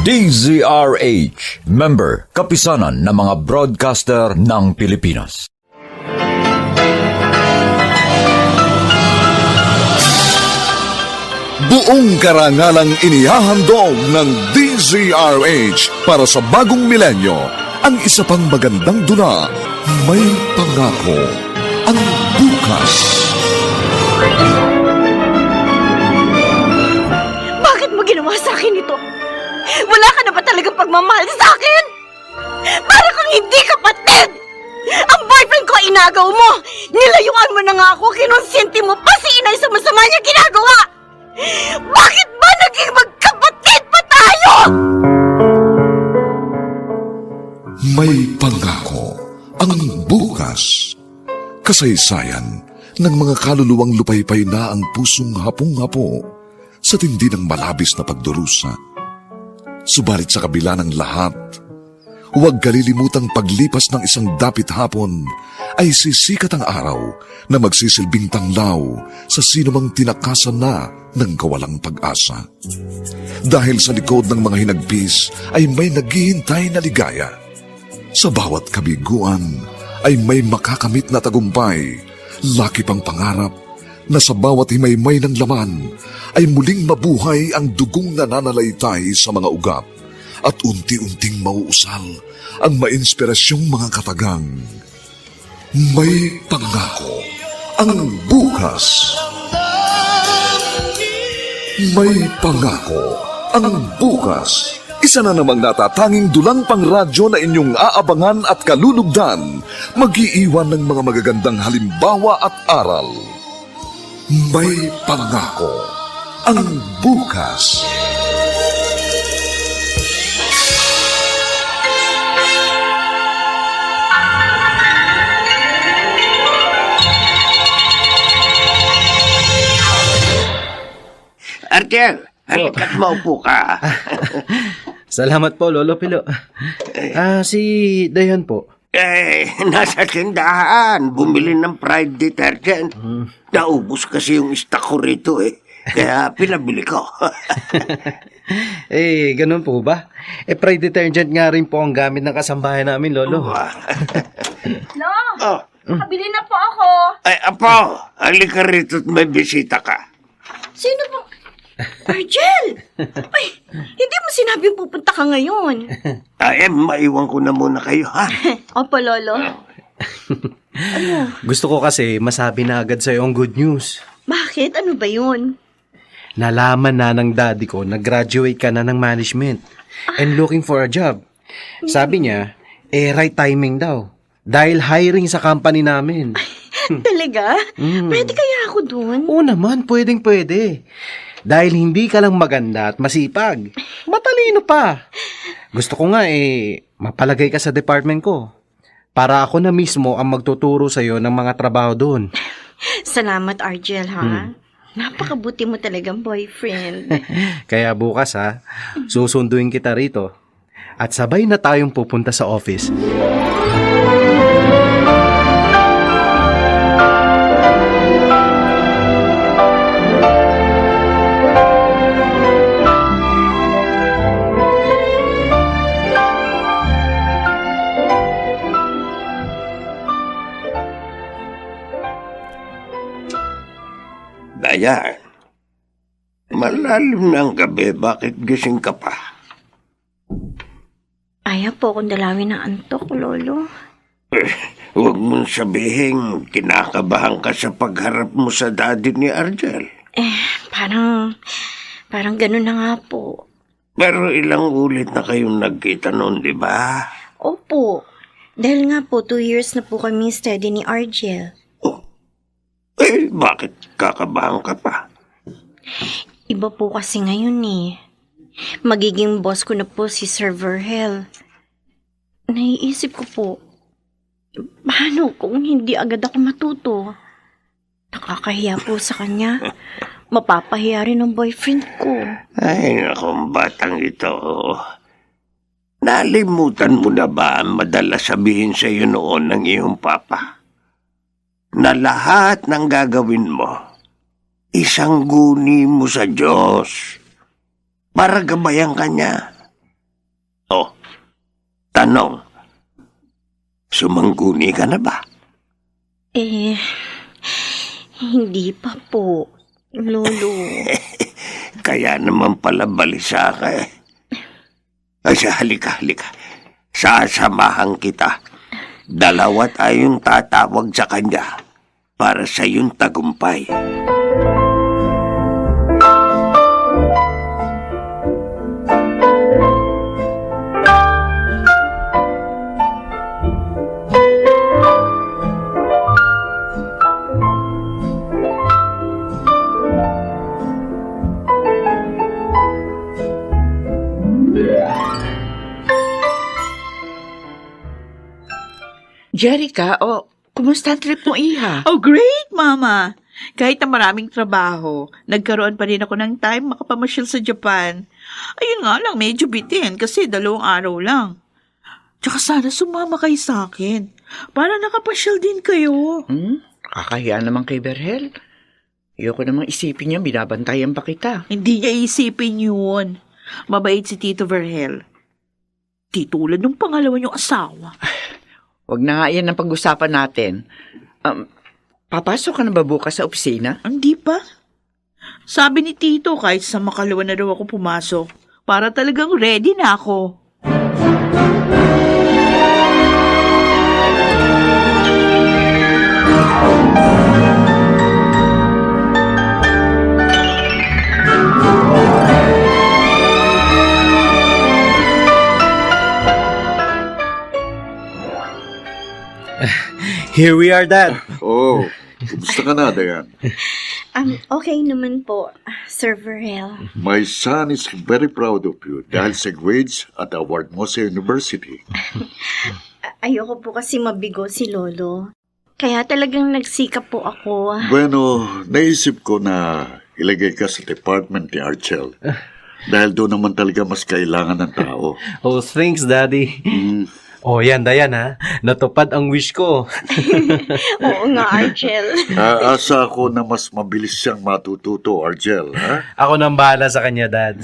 DZRH, member, kapisanan ng mga broadcaster ng Pilipinas. Buong karangalang inihahandog ng DZRH para sa bagong milenyo, ang isa pang magandang dula, May Pangako, ang bukas. Bakit mo ginawa sa akin ito? Wala ka na ba talagang pagmamahal sa akin? Para kang hindi kapatid! Ang boyfriend ko inagaw mo! Nilayuan mo na nga ako, kinonsinti mo pa si inay sa masama niya ginagawa! Bakit ba naging magkapatid pa tayo? May Pangako, ang bukas. Kasaysayan ng mga kaluluwang lupaypay na ang pusong hapong-hapo sa tindi ng malabis na pagdurusa. Subalit sa kabila ng lahat, huwag kalilimutang paglipas ng isang dapit hapon ay sisikat ang araw na magsisilbing tanglaw sa sinumang tinakasan na ng kawalang pag-asa. Dahil sa likod ng mga hinagpis ay may naghihintay na ligaya. Sa bawat kabiguan ay may makakamit na tagumpay, laki pang pangarap na sa bawat himaymay ng laman ay muling mabuhay ang dugong nananalaytay sa mga ugat at unti-unting mauusal ang mainspirasyong mga katagang. May Pangako, ang bukas. May Pangako, ang bukas. Isa na namang natatanging dulang pangradyo na inyong aabangan at kalulugdan, mag-iiwan ng mga magagandang halimbawa at aral. May Pangako, ang bukas. Argel, halika't maupo ka. Salamat po, Lolo Pilo. Si Dayan po. Nasa tindahan. Bumili ng Pride detergent. Naubos kasi yung stock ko rito Kaya pinabili ko. Ganun po ba? Pride detergent nga rin po ang gamit ng kasambahay namin, Lolo. No, nakabili na po ako. Apo, halika rito at may bisita ka. Sino po? Argel! Ay, hindi mo sinabing pupunta ka ngayon. Maiwan ko na muna kayo, ha? Opo, Lolo. Gusto ko kasi masabi na agad sa'yo ang good news. Bakit? Ano ba yun? Nalaman na ng daddy ko na graduate ka na ng management and looking for a job. Sabi niya, right timing daw. Dahil hiring sa company namin. Talaga? Pwede kaya ako dun? Oo naman, pwedeng-pwede. Dahil hindi ka lang maganda at masipag. Matalino pa. Gusto ko nga mapalagay ka sa department ko. Para ako na mismo ang magtuturo sa'yo ng mga trabaho doon. Salamat, Argel, ha? Napakabuti mo talagang boyfriend. Kaya bukas, susunduin kita rito. At sabay na tayong pupunta sa office. Dayan, malalim na ang gabi, bakit gising ka pa? Ayaw po akong dalawin ng antok, Lolo. Huwag mong sabihin, kinakabahan ka sa pagharap mo sa daddy ni Argel. Parang ganun na nga po. Pero ilang ulit na kayong nagkita noon, di ba? Opo. Dahil nga po, 2 years na po kami steady ni Argel. Bakit kakabahan ka pa? Iba po kasi ngayon Magiging boss ko na po si Sir Verhel. Naiisip ko po, paano kung hindi agad ako matuto? Nakakahiya po sa kanya. Mapapahiya rin ang boyfriend ko. Ay, nakong batang ito. Nalimutan mo na ba ang madalas sabihin sa iyo noon ng iyong papa? Na lahat ng gagawin mo, isangguni mo sa Diyos para gabayan ka niya. Oh, tanong, sumangguni ka na ba? Hindi pa po, Lolo. Kaya naman pala balisa ka eh. Ay, halika. Sasamahan kita. 2 tayong tatawag sa kanya para sa iyong tagumpay. Jerica, kumusta ang trip mo, Iha? Oh, great, Mama! Kahit na maraming trabaho, nagkaroon pa rin ako ng time makapamasyal sa Japan. Ayun nga lang, medyo bitin kasi 2 araw lang. Tsaka sana sumama kayo sa akin para nakapasyal din kayo. Kakahiya naman kay Berhel. Ayoko namang isipin niya, binabantayan pa kita. Hindi niya isipin yun. Mabait si Tito Verhel. Di tulad ng pangalawa niyong asawa. Huwag na nga yan ang pag-usapan natin. Papasok ka na ba bukas sa opisina? Hindi pa. Sabi ni Tito kahit sa makalawa na daw ako pumasok para talagang ready na ako. Here we are, Dad. Oh, kumusta ka na, Dayan? Okay naman po, Sir Verhel. My son is very proud of you dahil sa grades at award mo sa university. Ayoko po kasi mabigo si Lolo. Kaya talagang nagsikap po ako. Bueno, naisip ko na ilagay ka sa department ni Archel. Dahil doon naman talaga mas kailangan ng tao. Oh, thanks, Daddy. Oh, yan, Dayan, ha? Natupad ang wish ko. Oo nga, Argel. Asa ako na mas mabilis siyang matututo, Argel, ha? Ako nang bahala sa kanya, Dad.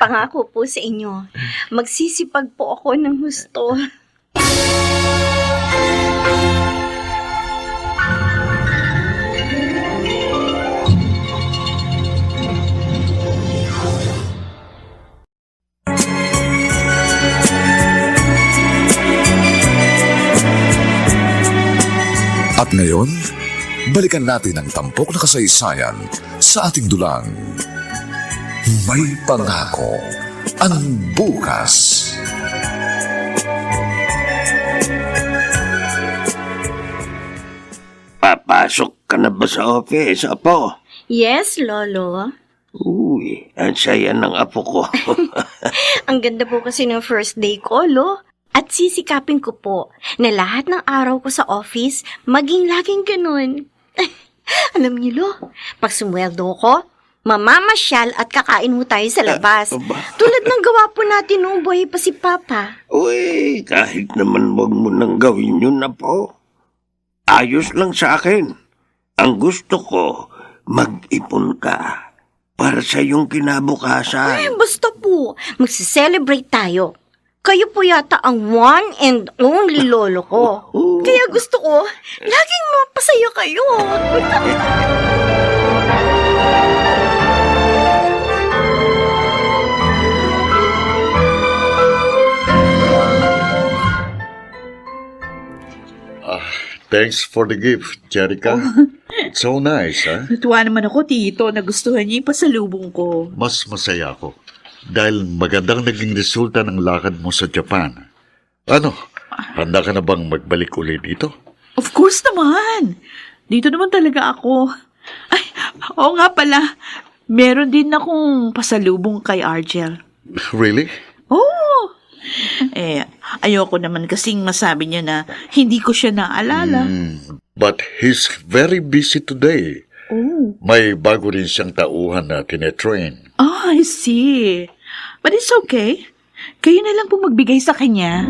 Pangako po sa inyo, magsisipag po ako ng husto. At ngayon, balikan natin ang tampok na kasaysayan sa ating dulang. May pangako ang bukas. Papasok ka na ba sa office, Apo? Yes, Lolo. Uy, ang saya ng apo ko. Ang ganda po kasi ng first day ko, Lo. At sisikapin ko po na lahat ng araw ko sa office maging laging ganun. Alam niyo, Lo, pag sumweldo ko, mamamasyal at kakain mo tayo sa labas. Tulad ng gawa po natin noong buhay pa si Papa. Uy, kahit naman wag mo nang gawin yun, Apo. Ayos lang sa akin. Ang gusto ko, mag-ipon ka para sa iyong kinabukasan. Basta po, magsiselebrate tayo. Kayo po yata ang one and only lolo ko. Kaya gusto ko, laging mapasaya kayo. Thanks for the gift, Jerica. It's so nice, ha? Natuwa naman ako, Tito, nagustuhan niya yung pasalubong ko. Mas masaya ako dahil magandang naging resulta ng lakad mo sa Japan. Ano, handa ka na bang magbalik ulit dito? Of course naman. Dito naman talaga ako. Ay, oo nga pala. Meron din akong pasalubong kay Argel. Really? Oh! Ayoko naman kasing masabi niya na hindi ko siya naalala. But he's very busy today. Oh. May bago rin siyang tauhan na tinetrain. Oh, I see. But it's okay. Kayo na lang po magbigay sa kanya.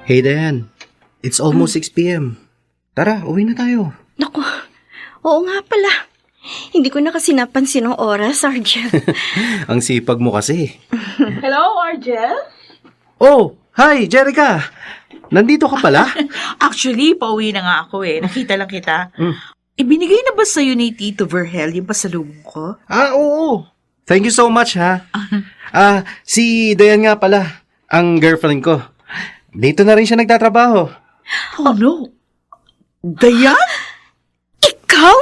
Hey Dayan, it's almost 6 p.m. Tara, uwi na tayo. Naku, oo nga pala. Hindi ko na kasi napansin ang oras, Argel. Ang sipag mo kasi. Hello, Argel? Oh, hi, Jerica. Nandito ka pala? Actually, pauwi na nga ako eh. Nakita lang kita. Ibinigay na ba sa'yo ni Tito Vergel yung pasalubong ko? Oo. Thank you so much, ha? Si Dayan nga pala, ang girlfriend ko. Dito na rin siya nagtatrabaho. Oh, no. Dayan? Ikaw?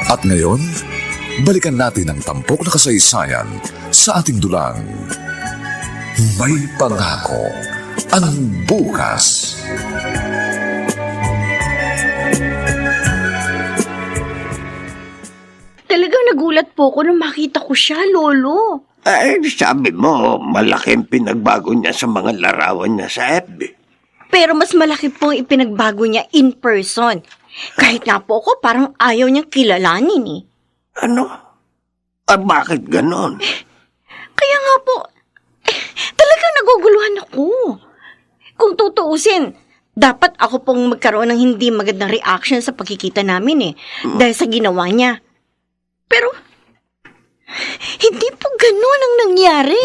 At ngayon, balikan natin ang tampok na kasaysayan sa ating dulang. May pangako ang bukas. Talagang nagulat po ko nung makita ko siya, Lolo. Sabi mo, malaking pinagbago niya sa mga larawan niya sa FB. Pero mas malaki pong ipinagbago niya in person. Kahit nga po ako, parang ayaw niyang kilalanin eh. Ano? Bakit ganon? Kaya nga po, talagang naguguluhan ako. Kung tutuusin, dapat ako pong magkaroon ng hindi magandang reaction sa pagkikita namin eh. Dahil sa ginawa niya. Pero, hindi po ganon ang nangyari.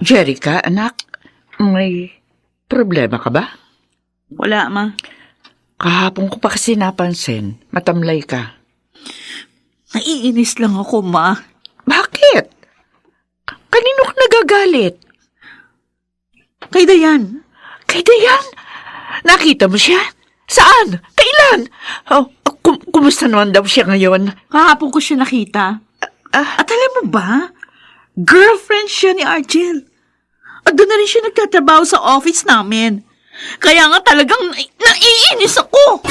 Jerica, anak, may problema ka ba? Wala, Ma. Kahapon ko pa kasi napansin, matamlay ka. Naiinis lang ako, Ma. Bakit? Kanino ka nagagalit? Kay Dayan. Kay Dayan? Nakita mo siya? Saan? Kailan? Oh, kumusta naman daw siya ngayon? Kahapon ko siya nakita. At alam mo ba, girlfriend siya ni Argel. At doon na rin siya nagtatrabaho sa office namin. Kaya nga talagang naiinis ako.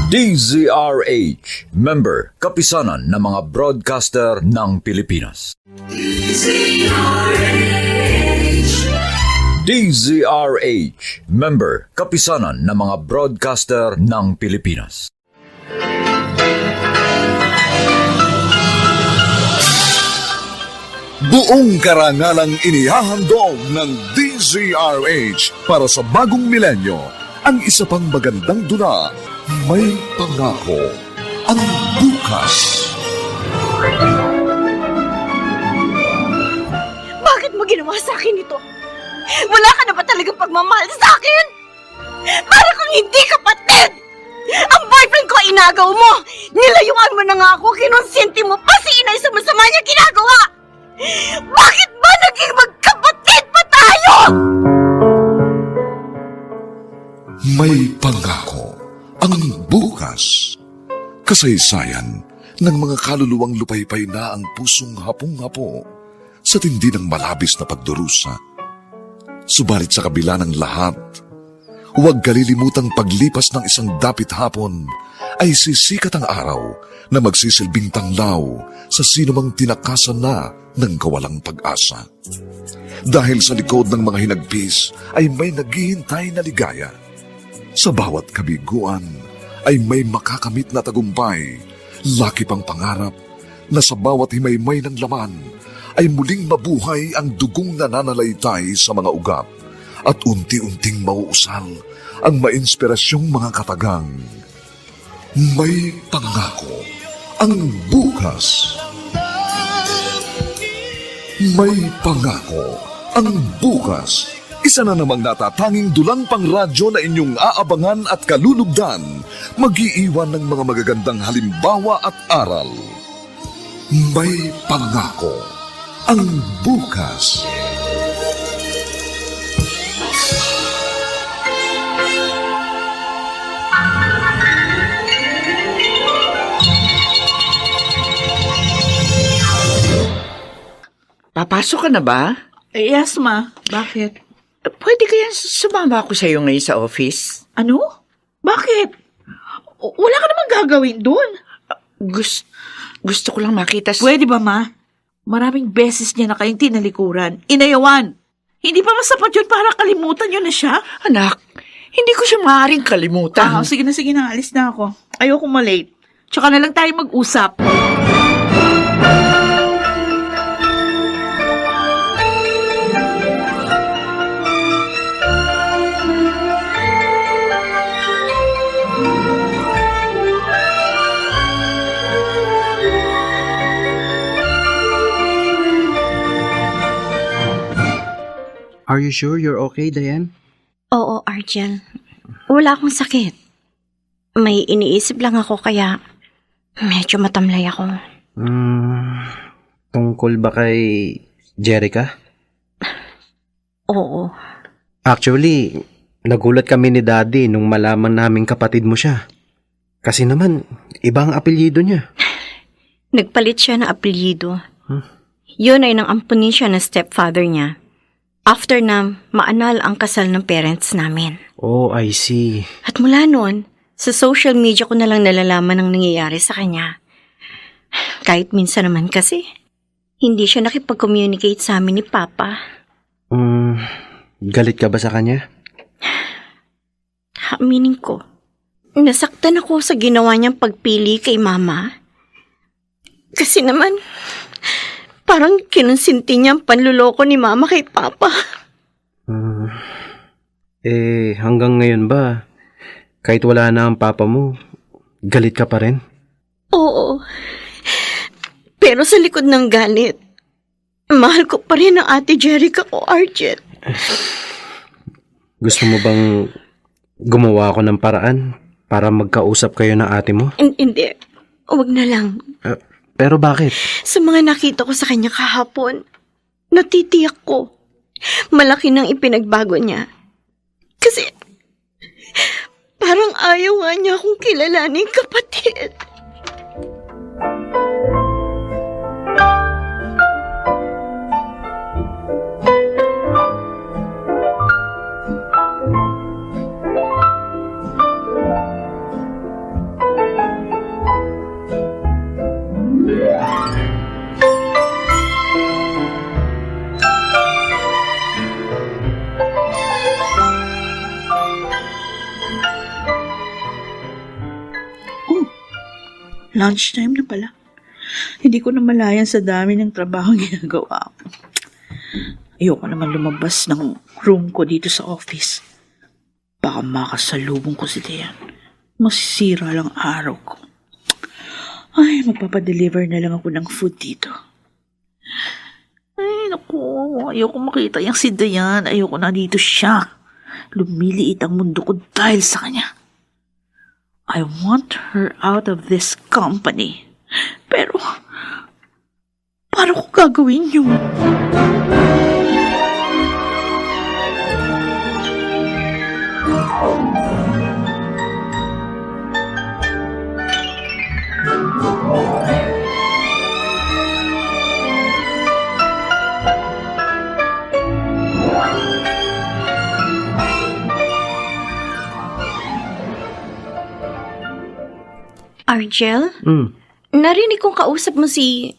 DZRH, member, kapisanan ng mga broadcaster ng Pilipinas. DZRH, member, kapisanan ng mga broadcaster ng Pilipinas. Buong karangalang inihahandog ng DZRH para sa bagong milenyo, ang isa pang magandang dula, may pangako ang bukas. Bakit mo ginawa sa akin ito? Wala ka na ba talagang pagmamahal sa akin? Para kang hindi kapatid! Ang boyfriend ko inagaw mo! Nilayuan mo na nga ako, kinonsinti mo pa si inay sa masama niya ginagawa! Bakit ba naging magkapatid pa tayo? May pangako ang bukas. Kasaysayan ng mga kaluluwang lupaypay na ang pusong hapong-hapo sa tindi ng malabis na pagdurusa. Subalit sa kabila ng lahat, huwag kalilimutang paglipas ng isang dapit hapon ay sisikat ang araw na magsisilbing tanglaw sa sinumang tinakasan na ng kawalang pag-asa. Dahil sa likod ng mga hinagpis ay may naghihintay na ligaya. Sa bawat kabiguan ay may makakamit na tagumpay, laki pang pangarap na sa bawat himaymay ng laman ay muling mabuhay ang dugong nananalaytay sa mga ugat at unti-unting mauusal ang mainspirasyong mga katagang. May pangako ang bukas. May pangako ang bukas. Isa na namang natatanging dulang pang radyo na inyong aabangan at kalulugdan, mag-iiwan ng mga magagandang halimbawa at aral. May pangako ang bukas. Papasok ka na ba? Yes, ma. Bakit? Pwede kaya sumama ako sa'yo ngayon sa office? Ano? Bakit? Wala ka namang gagawin doon. Gusto ko lang makita Pwede ba, ma? Maraming beses niya na kayong tinalikuran. Inayawan. Hindi pa masapat yun para kalimutan yun na siya? Anak, hindi ko siya maaaring kalimutan. Sige na, alis na ako. Ayoko malate. Tsaka na lang tayo mag-usap. Are you sure you're okay, Diane? Oo, Argel. Wala akong sakit. May iniisip lang ako kaya medyo matamlay ako. Tungkol ba kay Jerica? Oo. Actually, nagulat kami ni Daddy nung malaman naming kapatid mo siya. Kasi naman, ibang apelyido niya. Nagpalit siya ng apelyido. Yun ay nang ampunin siya ng stepfather niya. After na maanal ang kasal ng parents namin. Oh, I see. At mula noon, sa social media ko na lang nalalaman ang nangyayari sa kanya. Kahit minsan naman kasi, hindi siya nakipag-communicate sa amin ni Papa. Galit ka ba sa kanya? Aminin ko, nasaktan ako sa ginawa niyang pagpili kay Mama. Kasi naman, parang kinonsinti niya ang panluloko ni Mama kay Papa. Hanggang ngayon ba, kahit wala na ang papa mo, galit ka pa rin? Oo. Pero sa likod ng galit, mahal ko pa rin ang ate Jerica o Argel. Gusto mo bang gumawa ako ng paraan para magkausap kayo ng ate mo? Hindi. Huwag na lang. Pero bakit? Sa mga nakita ko sa kanya kahapon, natitiyak ko. Malaki nang ipinagbago niya. Kasi, parang ayaw nga niya akong kilalaning kapatid. Lunchtime na pala. Hindi ko na malayan sa dami ng trabaho ginagawa ko. Ayoko naman lumabas ng room ko dito sa office. Baka makasalubong ko si Diane. Masisira lang araw ko. Ay, magpapadeliver na lang ako ng food dito. Ay, naku. Ayoko makita yung si Diane. Ayoko na dito siya. Lumiliit ang mundo ko dahil sa kanya. I want her out of this company. Pero, paano ko gagawin yun? Argel? Narinig kong kausap mo si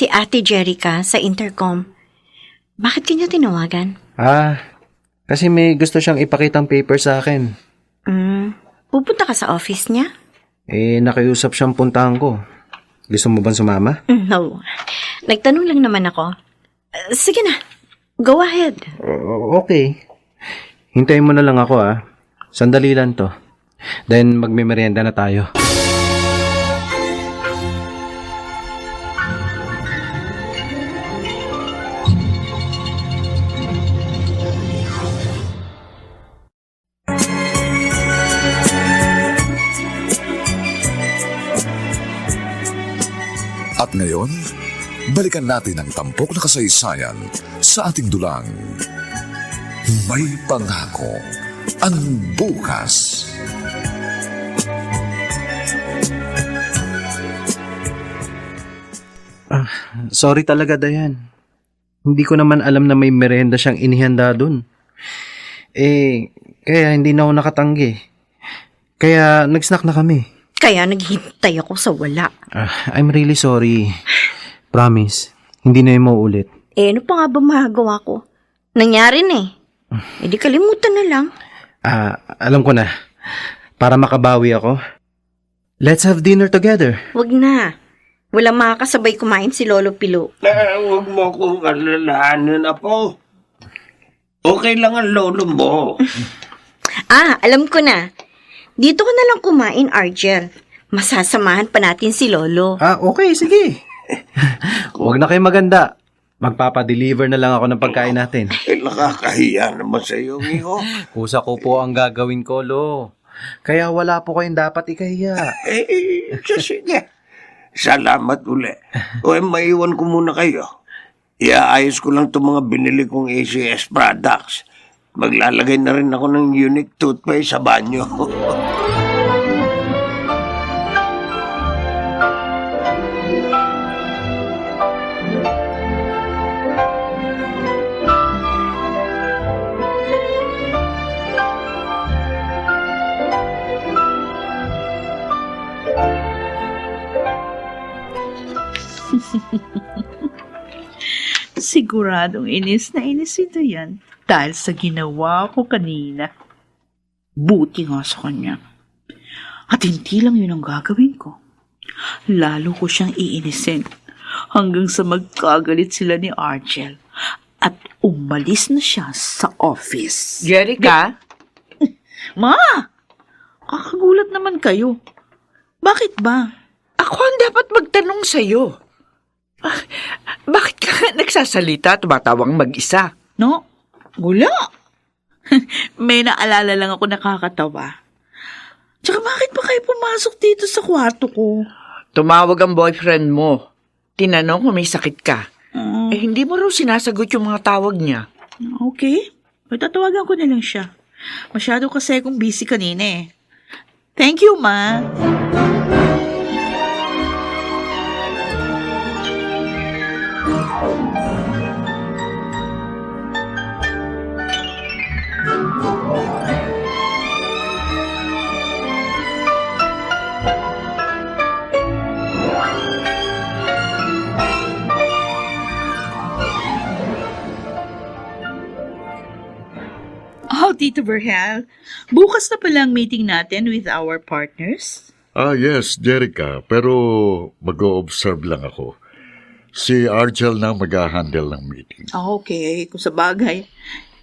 Ate Jerica sa intercom. Bakit kanya tinawagan? Kasi may gusto siyang ipakitang paper sa akin. Pupunta ka sa office niya? Nakiusap siyang puntahan ko. Gusto mo bang sumama? No. Nagtanong lang naman ako. Sige na. Go ahead. Okay. Hintayin mo na lang ako Sandali lang to. Then magme-merienda na tayo. At ngayon, balikan natin ang tampok na kasaysayan sa ating dulang. May pangako ang bukas. Sorry talaga, Dayan. Hindi ko naman alam na may merenda siyang inihanda dun. Kaya hindi na ako nakatanggi. Kaya nag-snack na kami. Kaya naghihintay ako sa wala. I'm really sorry. Promise, hindi na yung mauulit. Ano pa nga ba magagawa ko? Nangyari na eh. Di kalimutan na lang. Alam ko na. Para makabawi ako, let's have dinner together. Wag na. Walang makakasabay kumain si Lolo Pilo. Huwag mo kong alalahanin, Apo. Okay lang ang lolo mo. Alam ko na. Dito ka na lang kumain, Argel. Masasamahan pa natin si Lolo. Okay, sige. Huwag na kayo maganda. Magpapadeliver na lang ako ng pagkain natin. Nakakahiya naman sa iyo, Miho. Kusa ko po ang gagawin ko, Lo. Kaya wala po kayong dapat ikahiya. Sige. Salamat uli. Maiwan ko muna kayo. Iaayos ko lang itong mga binili kong ACS products. Maglalagay na rin ako ng unique toothpaste sa banyo. Siguradong inis na inis ito yan dahil sa ginawa ko kanina. Buti nga sa kanya. At hindi lang yun ang gagawin ko. Lalo ko siyang iinisin hanggang sa magkagalit sila ni Argel at umalis na siya sa office. Jerica? Ma! Kakagulat naman kayo. Bakit ba? Ako ang dapat magtanong sa'yo. Bakit ka nagsasalita at tumatawang mag-isa? No? Wala. May naalala lang ako nakakatawa. Tsaka bakit pa kayo pumasok dito sa kwarto ko? Tumawag ang boyfriend mo. Tinanong kung may sakit ka. Hindi mo raw sinasagot yung mga tawag niya. Okay. Tatawagan ko na lang siya. Masyado kasi akong busy kanina eh. Thank you, Ma. Tito Berhel, bukas na pala ang meeting natin with our partners. Yes, Jerica. Pero mag-o-observe lang ako. Si Argel na mag-handle ng meeting. Okay. Kung sa bagay,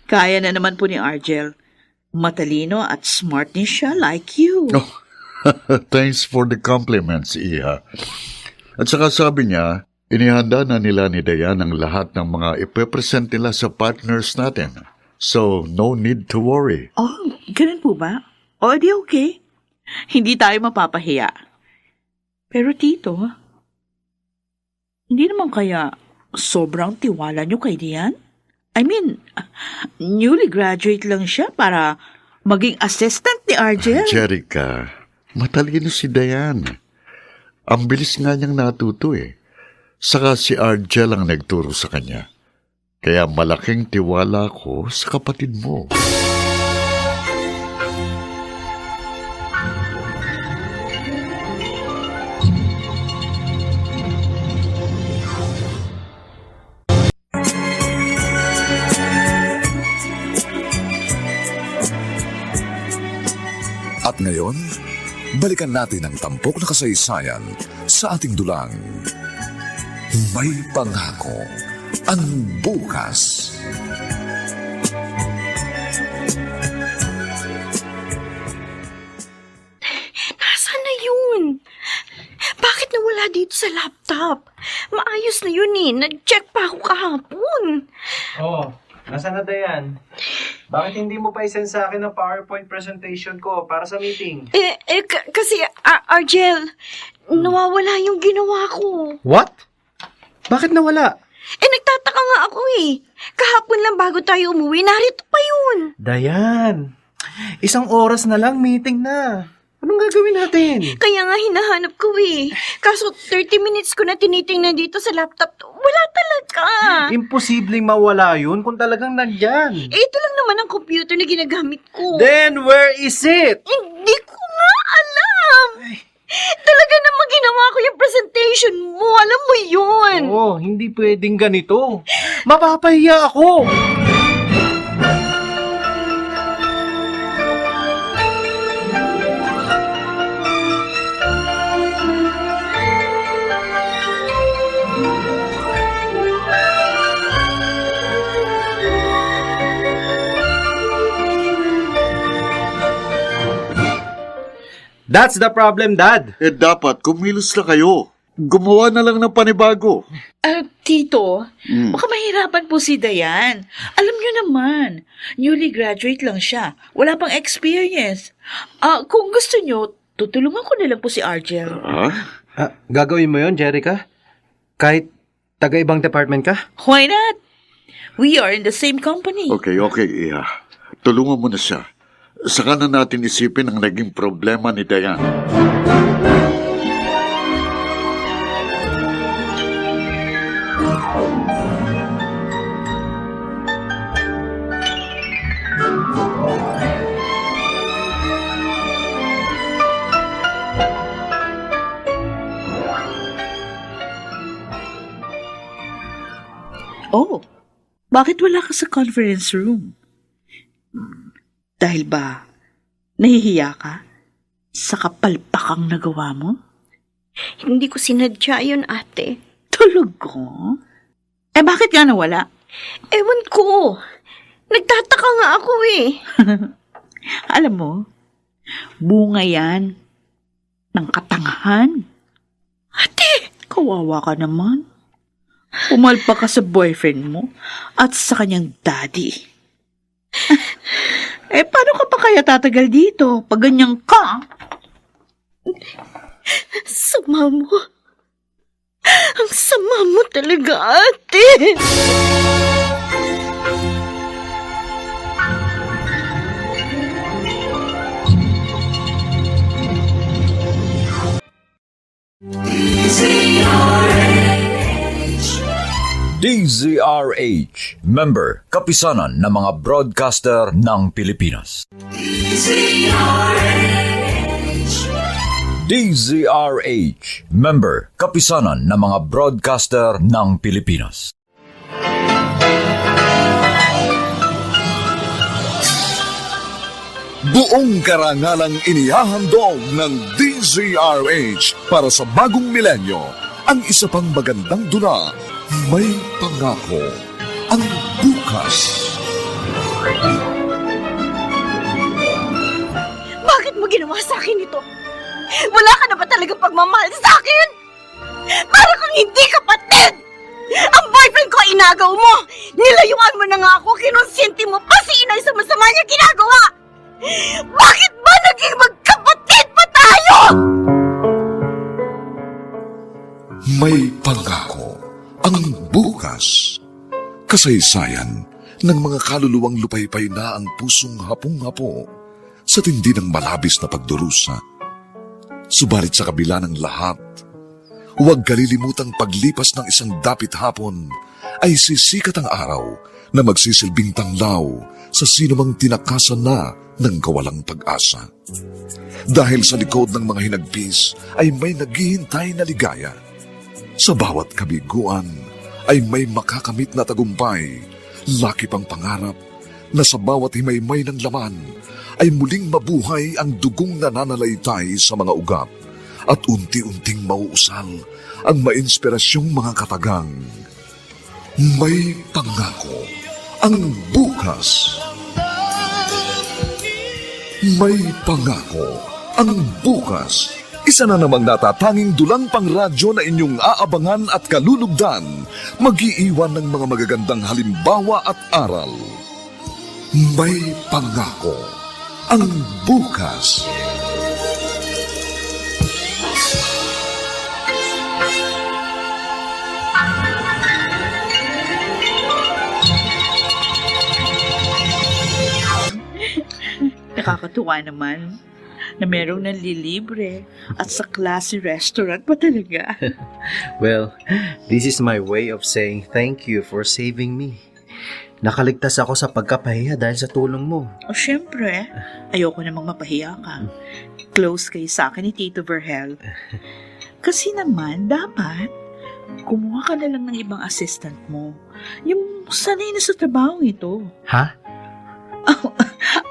kaya na naman po ni Argel. Matalino at smart din siya like you. Oh, thanks for the compliments, Iha. At saka sabi niya, inihanda na nila ni Dayan ang lahat ng mga ipepresent nila sa partners natin. So, no need to worry. Oh, ganun po ba? O, di okay. Hindi tayo mapapahiya. Pero Tito, hindi naman kaya sobrang tiwala niyo kay Dayan? I mean, newly graduate lang siya para maging assistant ni Argel. Jerica, matalino si Dayan. Ang bilis nga niyang natuto eh. Saka si Argel ang nagturo sa kanya. Kaya malaking tiwala ko sa kapatid mo. At ngayon, balikan natin ang tampok na kasaysayan sa ating dulang. May pangako ang bukas. Nasaan na yun? Bakit nawala dito sa laptop? Maayos na yun eh. Nag-check pa ako kahapon. Nasaan na Dayan? Bakit hindi mo pa isend sa akin ang PowerPoint presentation ko para sa meeting? Kasi, Argel, Nawawala yung ginawa ko. What? Bakit nawala? Nagtataka nga ako eh. Kahapon lang bago tayo umuwi, narito pa yun. Dayan, 1 oras na lang, meeting na. Anong gagawin natin? Kaya nga hinahanap ko eh. Kaso 30 minutes ko na tinitingnan dito sa laptop. Wala talaga. Imposibleng mawala yun kung talagang nandyan. Ito lang naman ang computer na ginagamit ko. Then where is it? Hindi ko nga alam. Talaga naman ginawa ko yung presentation mo. Alam mo yun. Oh, hindi pwedeng ganito. Mapapahiya ako. That's the problem, Dad. Dapat kumilos na kayo. Gumawa na lang ng panibago. Tito, baka mahirapan po si Dayan. Alam niyo naman, newly graduate lang siya. Wala pang experience. Kung gusto niyo, tutulungan ko na lang po si Argel. Gagawin mo yon, Jerica? Kahit taga-ibang department ka? Why not? We are in the same company. Okay, Iha. Tulungan mo na siya. Saka na natin isipin ang naging problema ni Dayan. Oh, bakit wala ka sa conference room? Dahil ba nahihiya ka sa kapalpakang nagawa mo? Hindi ko sinadya yun, ate. Tulog ko? Bakit nga nawala? Ewan ko. Nagtataka nga ako eh. Alam mo, bunga yan ng katangahan. Ate! Kawawa ka naman. Umalpa ka sa boyfriend mo at sa kanyang daddy. Paano ka pa kaya tatagal dito pag ganyan ka? Sama mo. Ang sama mo talaga, ate. DZRH, member, kapisanan ng mga broadcaster ng Pilipinas. DZRH, member, kapisanan ng mga broadcaster ng Pilipinas. Buong karangalang inihahandog ng DZRH para sa bagong milenyo, ang isa pang magandang dula. May pangako ang bukas. Bakit mo ginawa sa akin ito? Wala ka na ba talagang pagmamahal sa akin? Para kang hindi kapatid! Ang boyfriend ko inagaw mo! Nilayuan mo na nga ako, kinonsinti mo pa si inay sa masama niya ginagawa! Bakit ba naging magkapatid pa tayo? May pangako ang bukas. Kasaysayan ng mga kaluluwang lupaypay na ang pusong hapong-hapo sa tindi ng malabis na pagdurusa. Subalit sa kabila ng lahat, huwag kalilimutang paglipas ng isang dapit hapon ay sisikat ang araw na magsisilbing tanglaw sa sinumang tinakasan na ng kawalang pag-asa. Dahil sa likod ng mga hinagpis ay may naghihintay na ligaya. Sa bawat kabiguan ay may makakamit na tagumpay, laki pang pangarap na sa bawat himaymay ng laman ay muling mabuhay ang dugong nananalaytay sa mga ugat at unti-unting mauusal ang mainspirasyong mga katagang. May pangako ang bukas. May pangako ang bukas. Isa na namang natatanging dulang pangradyo na inyong aabangan at kalulugdan, mag-iiwan ng mga magagandang halimbawa at aral. May pangako ang bukas. Nakakatuwa naman na merong nanlilibre at sa classy restaurant pa talaga. Well, this is my way of saying thank you for saving me. Nakaligtas ako sa pagkapahiya dahil sa tulong mo. O syempre, ayoko namang mapahiya ka. Close kayo sa akin ni Tito Vergel. Kasi naman, dapat kumuha ka na lang ng ibang assistant mo. Yung sanay na sa trabaho ito. Ha?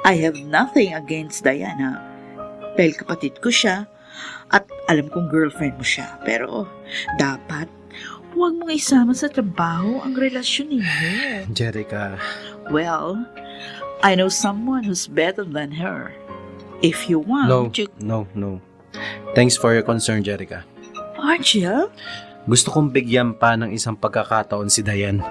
I have nothing against Diana. Dahil kapatid ko siya at alam kong girlfriend mo siya. Pero dapat huwag mong isama sa trabaho ang relasyon ninyo. Jerica. Well, I know someone who's better than her. If you want, No. Thanks for your concern, Jerica. Archie? Gusto kong bigyan pa ng isang pagkakataon si Diane.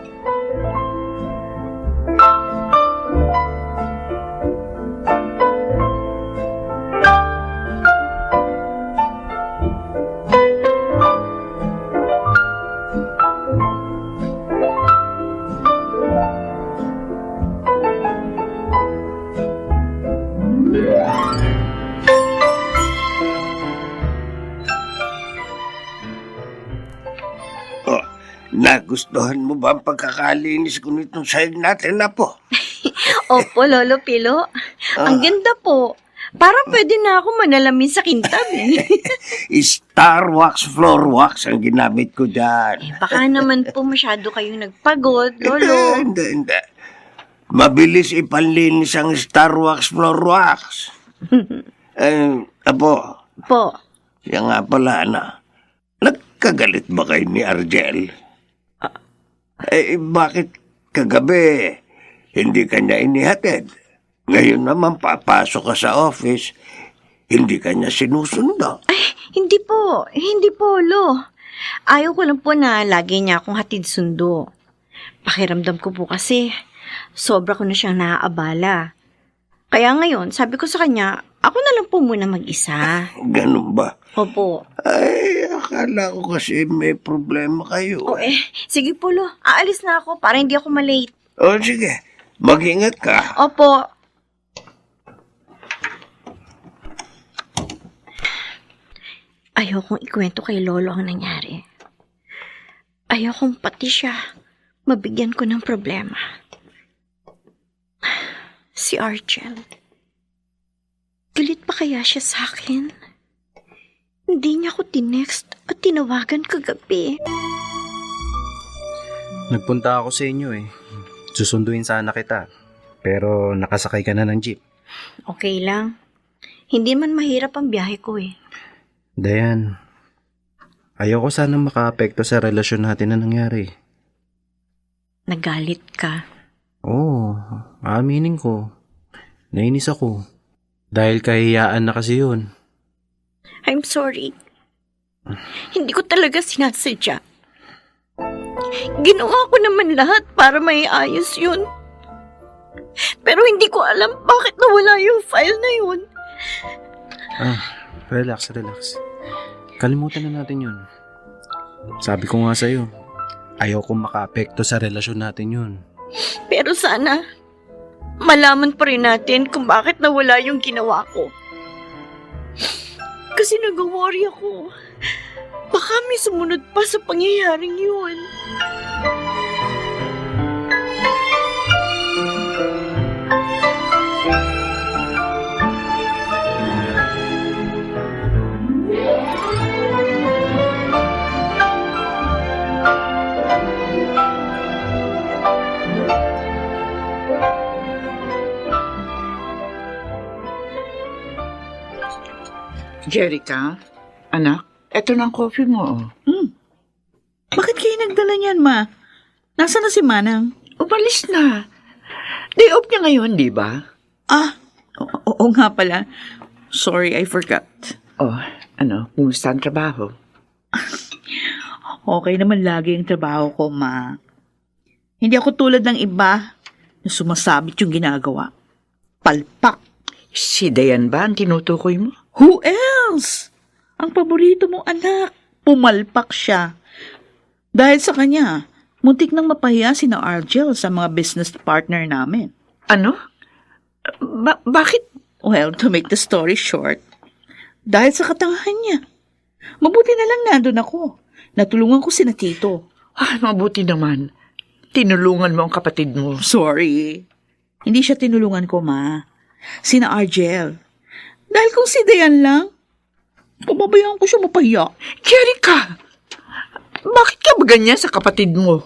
Nagustuhan mo ba ang pagkakalinis ko nitong sahig natin, Apo? Opo, Lolo Pilo. Ang ganda po. Parang pwede na ako manalamin sa kintab eh. Star wax, floor wax ang ginamit ko dyan. Baka naman po masyado kayong nagpagod, Lolo. Hindi. Mabilis ipanlinis ang star wax, floor wax. Apo. Po. Yan nga pala, nagkagalit ba kayo ni Argel? Bakit kagabi hindi kanya inihatid? Ngayon naman papasok ka sa office, hindi kanya sinusundo. Ay, hindi po, Lo. Ayaw ko lang po na lagi niya akong hatid sundo. Pakiramdam ko po kasi, sobra ko na siyang naaabala. Kaya ngayon, sabi ko sa kanya, ako na lang po muna mag-isa. Ganun ba? Opo. Ay, akala ko kasi may problema kayo. Sige po, Lo. Aalis na ako para hindi ako malate. Sige. Mag-ingat ka. Opo. Ayokong ikwento kay Lolo ang nangyari. Ayokong pati siya mabigyan ko ng problema. Si Argel. Galit pa kaya siya sa akin? Hindi niya ako tinext at tinawagan kagabi. Nagpunta ako sa inyo eh. Susunduin sana kita. Pero nakasakay ka na ng jeep. Okay lang. Hindi man mahirap ang biyahe ko eh. Diane, ayoko sana makaapekto sa relasyon natin na nangyari. Nagalit ka. Oo, aaminin ko. Nainis ako. Dahil kahiyaan na kasi yun. I'm sorry. Hindi ko talaga sinasadya. Ginawa ko naman lahat para maiayos yun. Pero hindi ko alam bakit nawala yung file na yun. Relax. Kalimutan na natin yun. Sabi ko nga sa'yo, ayoko makaapekto sa relasyon natin yun. Pero sana, malaman pa rin natin kung bakit nawala yung ginawa ko. Kasi nag-worry ako. Baka may sumunod pa sa pangyayaring yun. Jerica, anak, eto na ang coffee mo. Bakit kayo nagdala niyan, Ma? Nasaan na si Manang? Umalis na. Day off niya ngayon, di ba? Oo nga pala. Sorry, I forgot. Kumusta ang trabaho? Okay naman lagi ang trabaho ko, Ma. Hindi ako tulad ng iba na sumasabit yung ginagawa. Palpak. Si Dayan ba ang tinutukoy mo? Who else? Ang paborito mong anak. Pumalpak siya. Dahil sa kanya, muntik nang mapahiya si Argel sa mga business partner namin. Ano? Bakit? Well, to make the story short, dahil sa katangahan niya, mabuti na lang nandun ako. Natulungan ko sina Tito. Mabuti naman. Tinulungan mo ang kapatid mo. Sorry. Hindi siya tinulungan ko, Ma. Sina Argel. Dahil kung si Dayan lang, pababayaan ko siya mapahiya. Jerica! Bakit ka ba ganyan sa kapatid mo?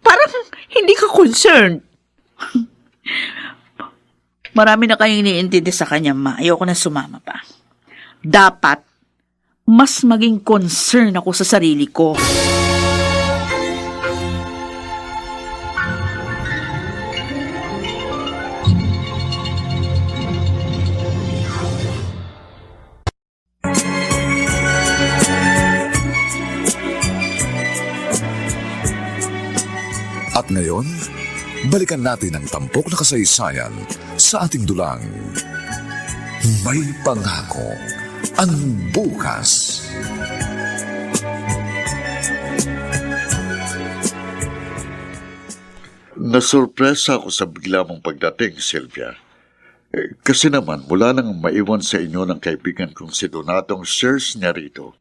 Parang hindi ka concerned. Marami na kayong iniintindi sa kanya, Ma. Ayoko na sumama pa. Dapat, mas maging concern ako sa sarili ko. At ngayon, balikan natin ang tampok na kasaysayan sa ating dulang. May pangako ang bukas. Nasurpresa ako sa bigla mong pagdating, Sylvia. Kasi naman, mula nang maiwan sa inyo ng kaibigan kong si Donatong shares niya rito,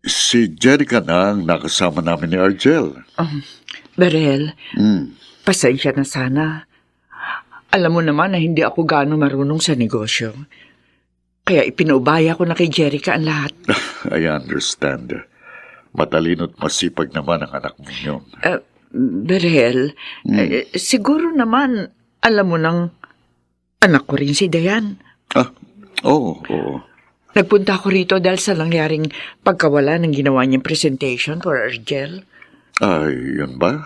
si Jerica na ang nakasama namin ni Argel. Berel, pasensya na sana. Alam mo naman na hindi ako gaano marunong sa negosyo. Kaya ipinubaya ko na kay Jerica ang lahat. I understand. Matalino't masipag naman ang anak mo yun. Berel, siguro naman alam mo nang anak ko rin si Dayan. Oo. Nagpunta ako rito dahil sa langyaring pagkawala ng ginawa niyang presentation for Argel. Ay, yun ba?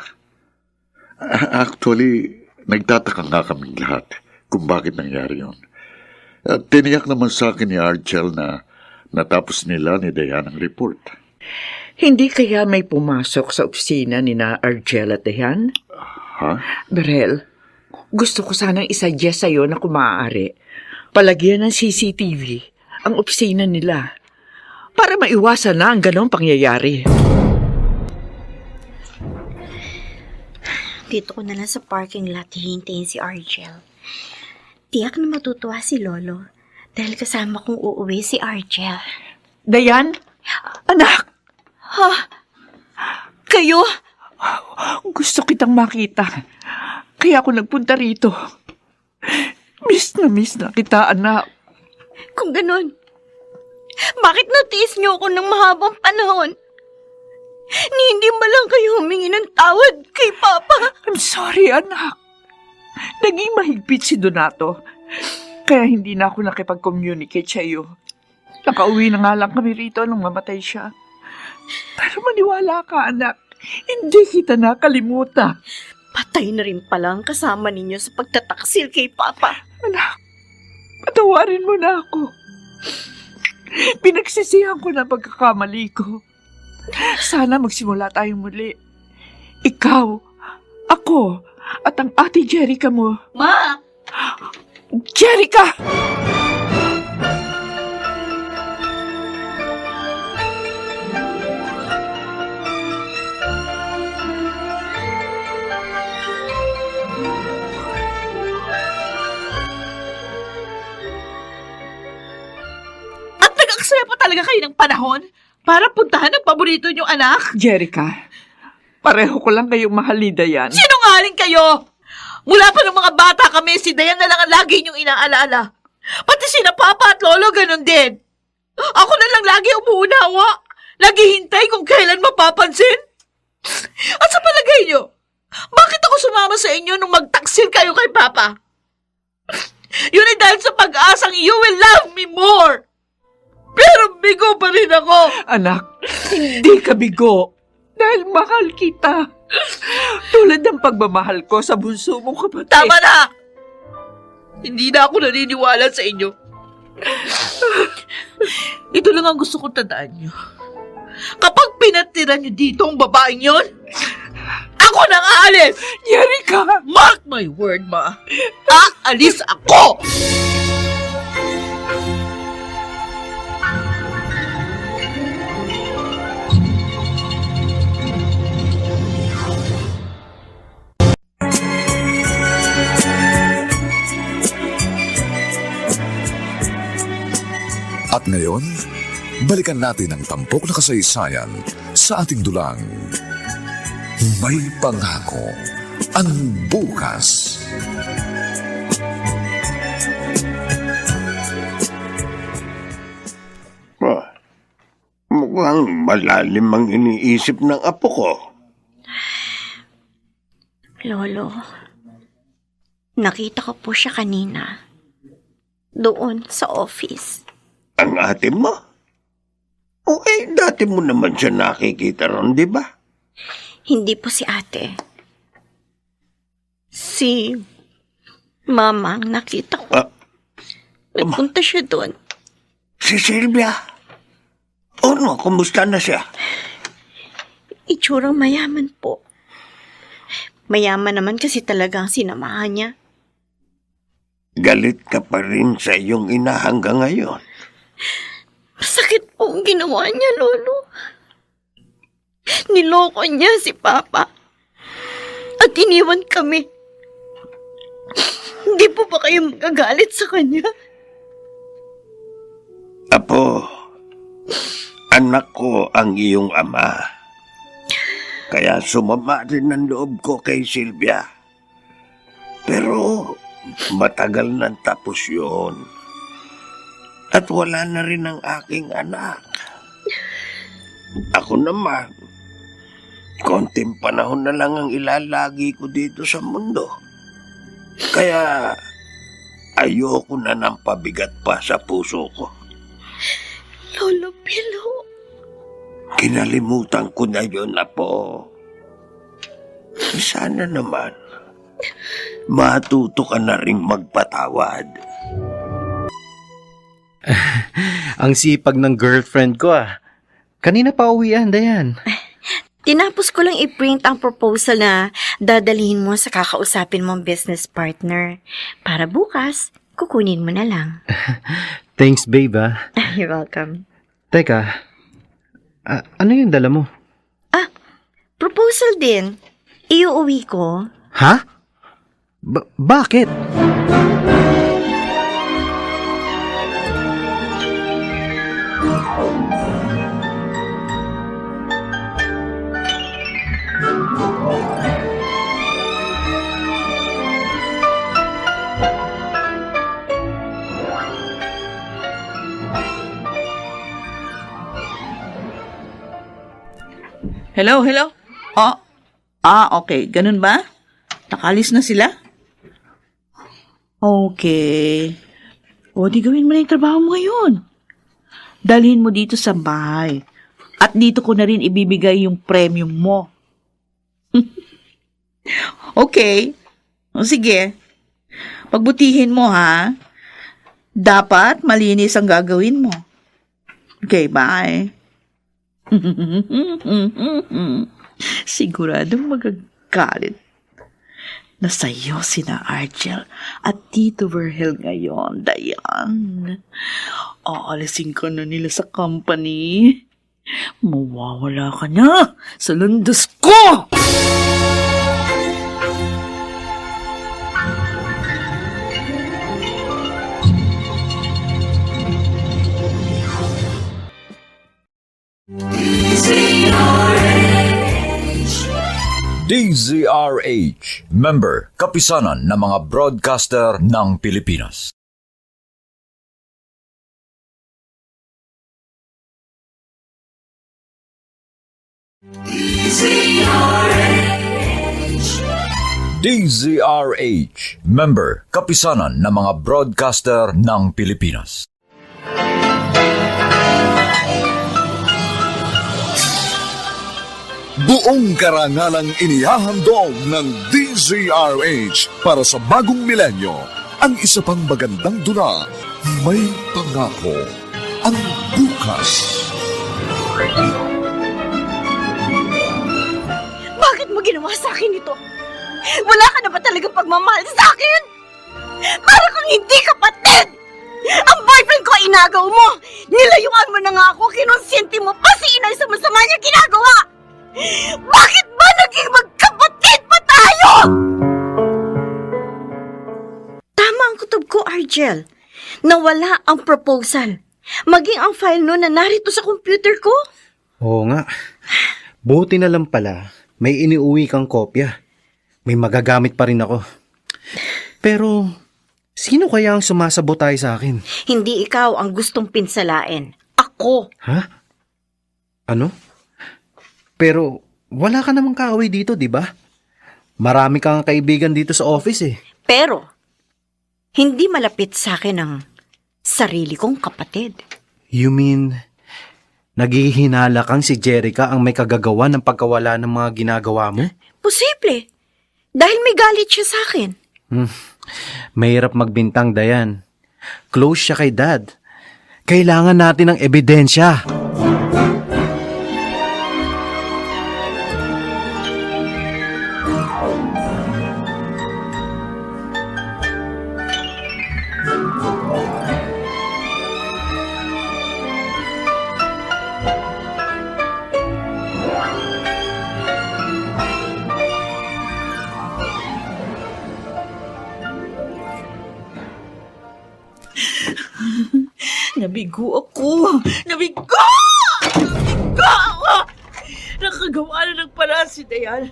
Actually, nagtataka nga kaming lahat kung bakit nangyari yun. At tiniyak naman sa akin ni Argel na natapos nila ni Dayan ang report. Hindi kaya may pumasok sa opisina ni na Argel at Dayan? Ha? Berel, gusto ko sanang isuggest sa'yo na kung maaari, palagyan ng CCTV ang opisina nila para maiwasan na ang ganong pangyayari. Dito ko na lang sa parking lot hihintayin si Argel. Tiyak na matutuwa si Lolo dahil kasama kong uuwi si Argel. Dayan? Anak! Ha? Kayo? Gusto kitang makita. Kaya ako nagpunta rito. Miss na kita, anak. Kung ganun, bakit natiis niyo ako ng mahabang panahon? Ni hindi ba lang kayo humingi ng tawad kay Papa? I'm sorry, anak. Naging mahigpit si Donato. Kaya hindi na ako nakipag-communicate sa iyo. Nakauwi na nga lang kami rito nung mamatay siya. Pero maniwala ka, anak. Hindi kita nakalimutan. Patay na rin pala ang kasama ninyo sa pagtataksil kay Papa. Anak, patawarin mo na ako. Pinagsisihan ko na pagkakamali ko. Sana magsimula tayong muli. Ikaw, ako, at ang ate Jerica mo. Ma! Jerica! At nag-aksaya pa talaga kayo ng panahon para puntahan ang paborito niyong anak? Jerica, pareho ko lang kayong mahal ni Dayan. Sinungaling kayo! Mula pa ng mga bata kami, si Dayan na lang ang lagi niyong inaalaala. Pati sina Papa at Lolo ganun din. Ako na lang lagi umuunawa. Lagi hintay kung kailan mapapansin. At sa palagay niyo, bakit ako sumama sa inyo nung magtaksil kayo kay Papa? Yun ay dahil sa pag-asang you will love me more. Pero bigo pa rin ako. Anak, hindi ka bigo. Dahil mahal kita. Tulad ng pagmamahal ko sa bunso mong kapatid. Tama na! Hindi na ako naniniwala sa inyo. Ito lang ang gusto kong tandaan nyo. Kapag pinatira nyo dito ang babaeng yon, ako nang aalis! Jerica! Mark my word, Ma. Aalis ako! Ngayon, balikan natin ang tampok na kasaysayan sa ating dulang. May pangako ang bukas. Mukhang malalim ang iniisip ng apo ko. Lolo, nakita ko po siya kanina. Doon sa office. Ang ate mo? O dati mo naman siya nakikita ron, di ba? Hindi po si ate. Si Mama ang nakita ko. Nagpunta siya doon. Si Sylvia? Ano, kumusta na siya? Itsurang mayaman po. Mayaman naman kasi talaga ang sinamahan niya. Galit ka pa rin sa iyong ina hanggang ngayon. Masakit po ang ginawa niya, Lolo. Niloko niya si Papa. At iniwan kami. Hindi po ba kayo magagalit sa kanya? Apo, anak ko ang iyong ama. Kaya sumama rin ang loob ko kay Sylvia. Pero matagal nang tapos yun. At wala na rin ang aking anak. Ako naman, konting panahon na lang ang ilalagi ko dito sa mundo. Kaya ayoko na ng pabigat pa sa puso ko. Lolo Pilo. Kinalimutan ko na yun, Apo. Sana naman, matuto ka na ring magpatawad. Ang sipag ng girlfriend ko ah. Kanina pa uwian, Dayan. Tinapos ko lang i-print ang proposal na dadalhin mo sa kakausapin mong business partner. Para bukas, kukunin mo na lang. Thanks, babe ah. You're welcome. Teka, ano yung dala mo? Proposal din. Iuuwi ko. Ha? Bakit? Hello? Okay. Ganun ba? Nakalis na sila? Okay. O, di gawin mo na yung trabaho mo ngayon. Dalhin mo dito sa bahay. At dito ko na rin ibibigay yung premium mo. Okay. O, sige. Pagbutihin mo, ha? Dapat malinis ang gagawin mo. Okay, bye. Siguradong magagalit na sa'yo sina Argel at Tito Vergel ngayon, Dayan. Aalisin ka na nila sa company. Mawawala ka na sa landas ko! DZRH, member, kapisanan ng mga broadcaster ng Pilipinas. DZRH, member, kapisanan ng mga broadcaster ng Pilipinas. Buong karangalang inihahandog ng DZRH para sa bagong milenyo. Ang isa pang magandang dula, may pangako ang bukas. Bakit mo ginawa sa akin ito? Wala ka na ba talagang pagmamahal sa akin? Para kang hindi kapatid! Ang boyfriend ko inagaw mo! Nilayuan mo na nga ako, kinonsinti mo pa si inay sa masama niya ginagawa! Bakit ba naging magkapatid pa tayo? Tama ang kutob ko, Argel. Nawala ang proposal. Maging ang file no na narito sa computer ko. Oo nga. Buti na lang pala, may iniuwi kang kopya. May magagamit pa rin ako. Pero, sino kaya ang sumasabotay sa akin? Hindi ikaw ang gustong pinsalain. Ako. Ha? Ano? Pero, wala ka namang kaaway dito, di ba? Marami kang kaibigan dito sa office eh. Pero, hindi malapit sa akin ang sarili kong kapatid. You mean, naghihinala kang si Jerica ang may kagagawa ng pagkawala ng mga ginagawa mo? Posible. Dahil may galit siya sa akin. Mahirap magbintang, Dayan. Close siya kay Dad. Kailangan natin ng ebidensya. Nabigo ako! Nabigo! Nabigo! Nakagawa na ng paraan si Dayan.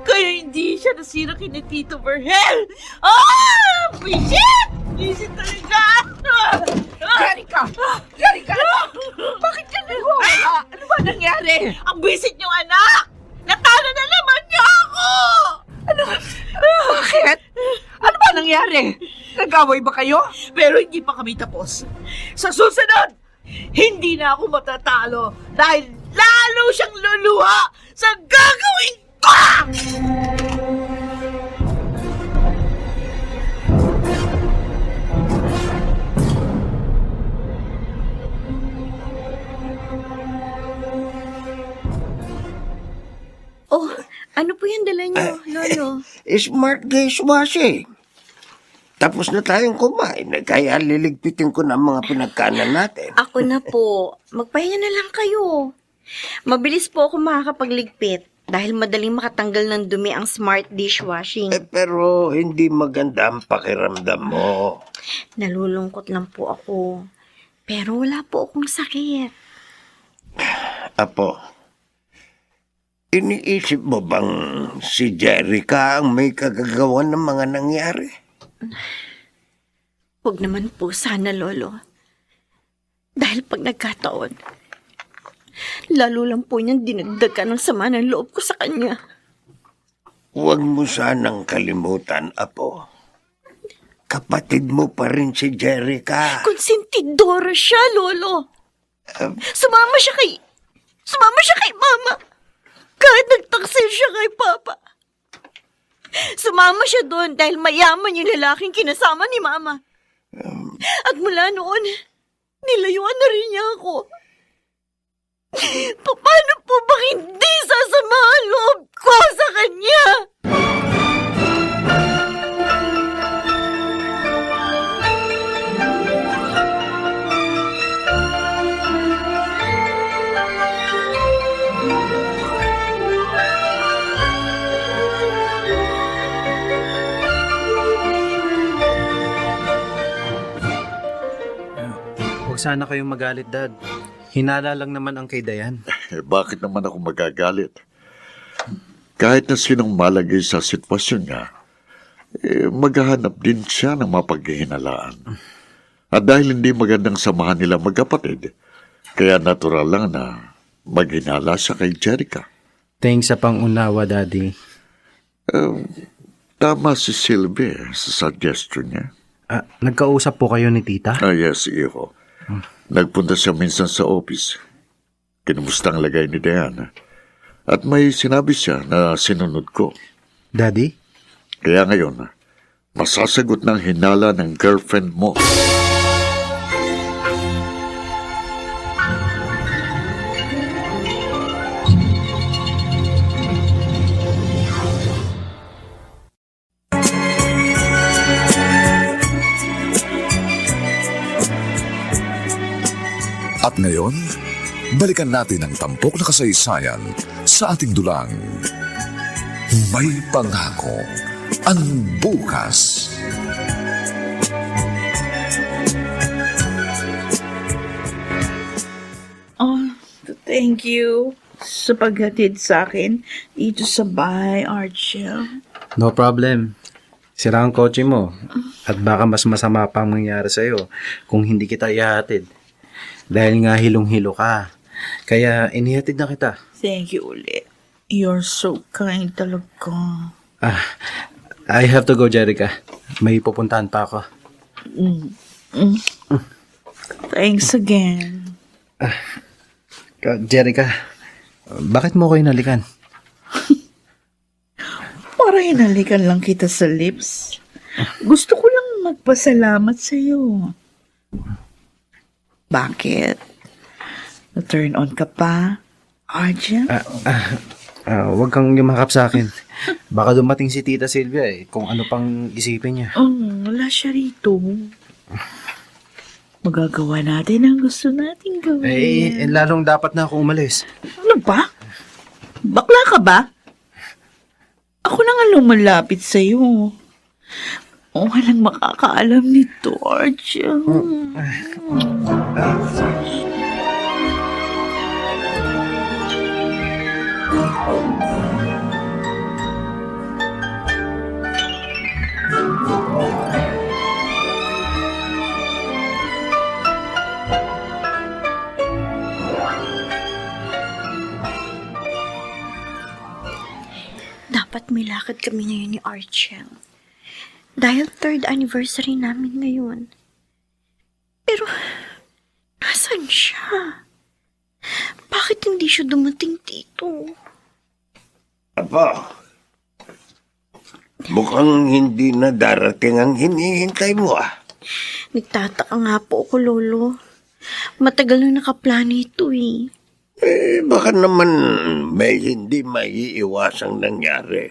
Kaya hindi siya nasira kay Tito Vergel. Visit! Visit talaga! Jerica! Jerica! Bakit ka nagwawala? Ano ba nangyari? Ang visit niyong anak! Natalo na naman niya ako! Ano? Bakit? Ano ba nangyari? Nag-away ba kayo? Pero hindi pa kami tapos. Sa susunod, hindi na ako matatalo dahil lalo siyang luluha sa gagawin ko! Oh, ano po yung dala niyo, Lolo? Smart dishwashing. Tapos na tayong kumain, kaya liligpitin ko na ang mga pinagkaanan natin. Ako na po. Magpahinga na lang kayo. Mabilis po ako makakapagligpit dahil madaling makatanggal ng dumi ang smart dishwashing. Pero hindi maganda ang pakiramdam mo. Nalulungkot lang po ako. Pero wala po akong sakit. Apo, iniisip mo bang si Jerica ang may kagagawan ng mga nangyari? Huwag naman po sana, Lolo. Dahil pag nagkataon, lalo lang po niyang dinagdagan ng sama ng loob ko sa kanya. Huwag mo sanang kalimutan, Apo. Kapatid mo pa rin si Jerica. Konsentidora siya, Lolo. Sumama siya kay Mama. Kahit nagtaksil siya kay Papa. Sumama siya doon dahil mayaman yung lalaking kinasama ni Mama. At mula noon, nilayuan na rin niya ako. Paano po ba hindi sasama ang loob ko sa kanya? Sana kayong magalit, Dad. Hinala lang naman ang kay Dayan. Bakit naman ako magagalit? Kahit na sinong malagay sa sitwasyon niya, maghahanap din siya ng mapaghihinalaan. At dahil hindi magandang samahan nila magkapatid, kaya natural lang na maghinala siya kay Jerica. Thanks sa pangunawa, Daddy. Tama si Sylvie sa suggestion niya. Nagkausap po kayo ni Tita? Yes, iho. Nagpunta siya minsan sa office. Kinumusta ang lagay ni Diana. At may sinabi siya na sinunod ko. Daddy? Kaya ngayon, masasagot ng hinala ng girlfriend mo. At ngayon, balikan natin ang tampok na kasaysayan sa ating dulang. May pangako ang bukas. Thank you sa paghatid sa akin dito sa bahay, Archel. No problem. Sira ang kotse mo. At baka mas masama pang mangyari sa'yo kung hindi kita ihatid. Dahil nga hilong-hilo ka. Kaya inihatid na kita. Thank you ulit. You're so kind talaga. I have to go, Jerica. May pupuntahan pa ako. Thanks again. Jerica, bakit mo ko inalikan? Para hinalikan lang kita sa lips. Gusto ko lang magpasalamat sa'yo. Bakit? Na-turn on ka pa, Arjun? Huwag kang yumakap sa akin. Baka dumating si Tita Silvia kung ano pang isipin niya. Wala siya rito. Magagawa natin ang gusto nating gawin. Lalong dapat na ako umalis. Ano ba? Bakla ka ba? Ako na nga lumalapit sa'yo. Walang makakaalam nito, Arjun. Dapat may lakad kami ngayon ni Archel. Dahil 3rd anniversary namin ngayon. Pero, nasaan siya? Bakit hindi siya dumating dito? Apa, mukhang hindi na darating ang hinihintay mo Nagtataka nga po ako, Lolo. Matagal na nakaplano ito Baka naman may hindi maiiwasang nangyari.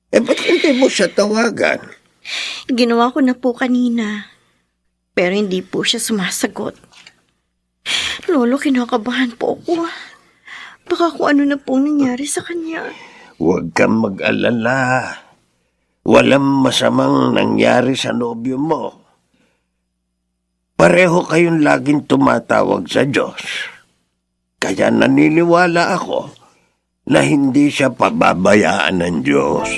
Ba't hindi mo siya tawagan? Ginawa ko na po kanina. Pero hindi po siya sumasagot. Lolo, kinakabahan po ako. Baka kung ano na pong nangyari sa kanya. Huwag kang mag-alala. Walang masamang nangyari sa nobyo mo. Pareho kayong laging tumatawag sa Diyos. Kaya naniniwala ako na hindi siya pababayaan ng Diyos.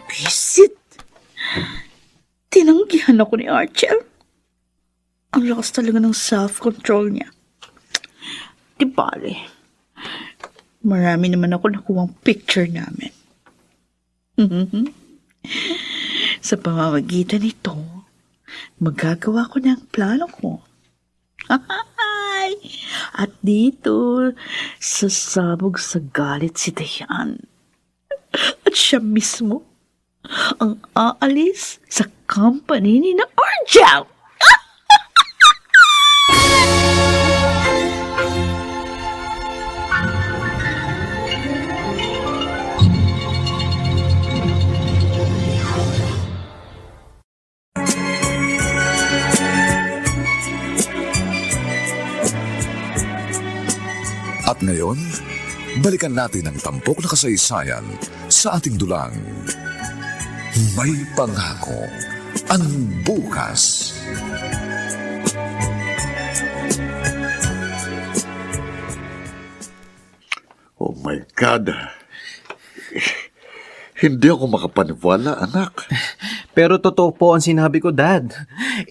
Visit? Tinanggihan ako ni Archel. Ang lakas talaga ng self-control niya. Di bale. Marami naman ako nakuwang picture namin. Sa pamamagitan nito, magagawa ko ng plano ko. At dito, sasabog sa galit si Dayan. At siya mismo ang aalis sa company ni na Arjel. At ngayon, balikan natin ang tampok na kasaysayan sa ating dulang. May pangako ang bukas. Oh my God. Hindi ako makapaniwala, anak. Pero totoo po ang sinabi ko, Dad.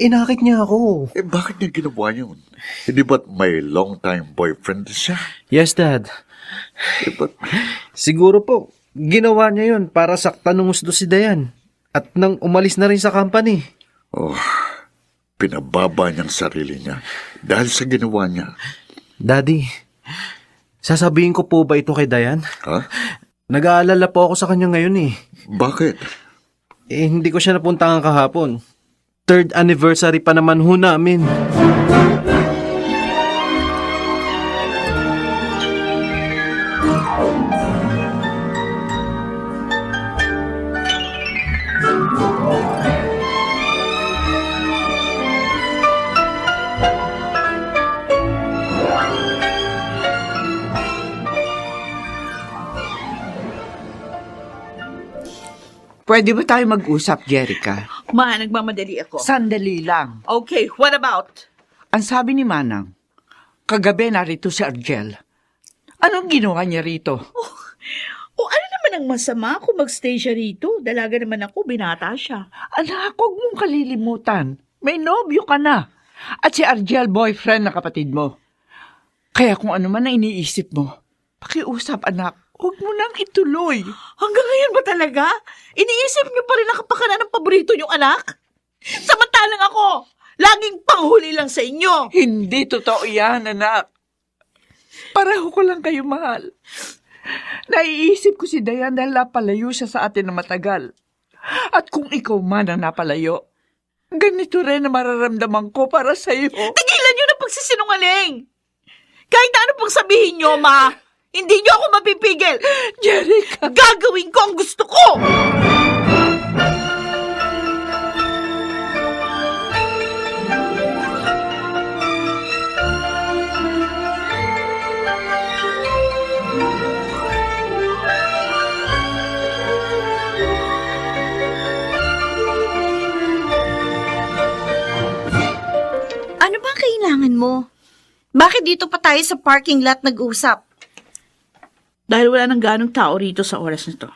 Inakit niya ako. Bakit niya ginawa yun? Hindi ba't may long-time boyfriend siya? Yes, Dad. Ba't... Siguro po, ginawa niya yun para saktan ng gusto si Dayan. At nang umalis na rin sa company. Oh, pinababa niyang sarili niya dahil sa ginawa niya. Daddy, sasabihin ko po ba ito kay Dayan? Ha? Nag-aalala po ako sa kanya ngayon Bakit? Hindi ko siya napuntahan kahapon. 3rd anniversary pa naman ho namin. Pwede ba tayo mag-usap, Jerica? Ma, nagmamadali ako. Sandali lang. Okay, what about? Ang sabi ni Manang, kagabi narito si Argel. Anong ginawa niya rito? O ano naman ang masama kung magstay siya rito? Dalaga naman ako, binata siya. Anak, huwag mong kalilimutan. May nobyo ka na. At si Argel, boyfriend na kapatid mo. Kaya kung ano man ang iniisip mo, pakiusap, anak. Huwag mo nang ituloy. Hanggang ngayon ba talaga? Iniisip niyo pa rin ang kapakanan ng paborito niyong anak? Samantalang ako, laging panghuli lang sa inyo. Hindi totoo yan, anak. Pareho ko lang kayo mahal. Naiisip ko si Dayan dahil napalayo siya sa atin na matagal. At kung ikaw man ang napalayo, ganito rin na mararamdaman ko para sa iyo. Tigilan niyo na pagsisinungaling. Kahit ano pang sabihin niyo, Ma, hindi niyo ako mapipigil. Jerica! Gagawin ko ang gusto ko! Ano ba kailangan mo? Bakit dito pa tayo sa parking lot nag-usap? Dahil wala nang ganong tao rito sa oras nito.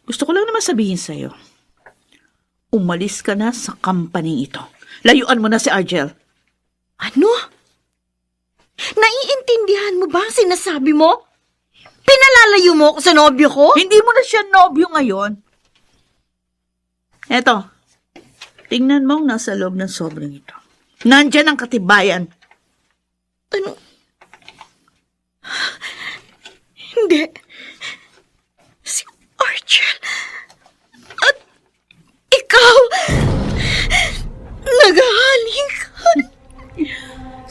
Gusto ko lang naman sabihin sa'yo, umalis ka na sa company ito. Layuan mo na si Argel. Ano? Naiintindihan mo ba ang sinasabi mo? Pinalalayo mo ako sa nobyo ko? Hindi mo na siya nobyo ngayon. Eto, tingnan mo ang nasa loob ng sobrang ito. Nandyan ang katibayan. Ano? Hindi. Si Argel. At ikaw, naghahalikan.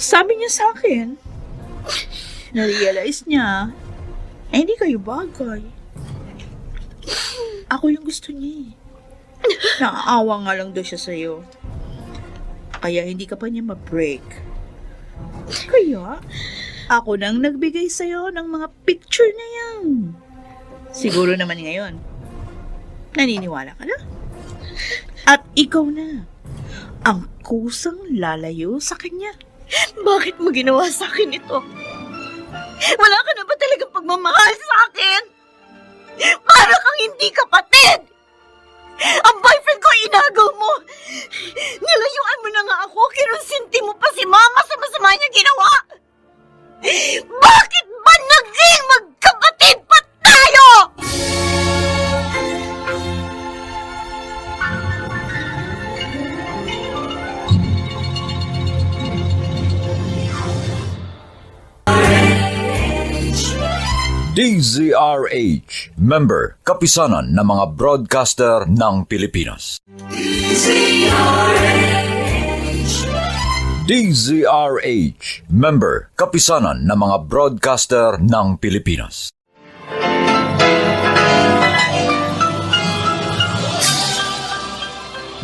Sabi niya sa akin, na-realize niya, hindi kayo bagay. Ako yung gusto niya. Naaawa nga lang daw siya sa'yo. Kaya hindi ka pa niya ma-break. Kaya, ako nang nagbigay sa'yo ng mga picture na yan. Siguro naman ngayon, naniniwala ka na? At ikaw na, ang kusang lalayo sa kanya. Bakit mo ginawa sa akin ito? Wala ka na ba talagang pagmamahal sa akin? Para kang hindi kapatid! Ang boyfriend ko inagaw mo! Nilayuan mo na nga ako, kinonsinti mo pa si Mama sa masama niya ginawa! Bakit ba naging magkapatid pa tayo? DZRH, member, kapisanan ng mga broadcaster ng Pilipinas. DZRH, member, kapisanan ng mga broadcaster ng Pilipinas.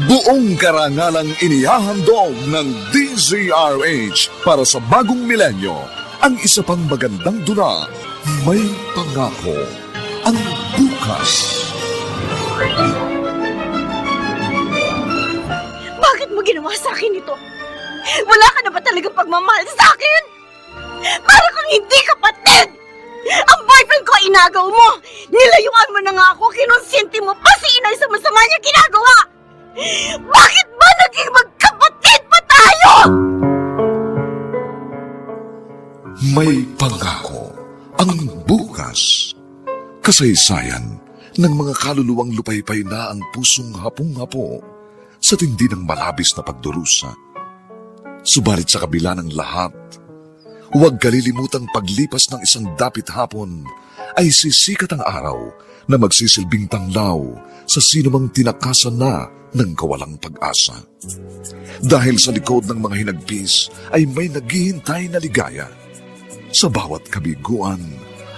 Buong karangalang inihahandog ng DZRH para sa bagong milenyo. Ang isa pang magandang dula, may pangako ang bukas. Bakit mo ginawa sa akin ito? Wala ka na ba talagang pagmamahal sa akin? Para kang hindi kapatid! Ang boyfriend ko inagaw mo! Nilayuan mo na nga ako, kinonsinti mo pa si inay sa masama niya ginagawa! Bakit ba naging magkapatid pa tayo? May pangako ang bukas. Kasaysayan ng mga kaluluwang lupaypay na ang pusong hapong-hapo sa tindi ng malabis na pagdurusa. Subalit sa kabila ng lahat, huwag kalilimutang paglipas ng isang dapit hapon ay sisikat ang araw na magsisilbing tanglaw sa sinumang tinakasan na ng kawalang pag-asa. Dahil sa likod ng mga hinagpis ay may naghihintay na ligaya. Sa bawat kabiguan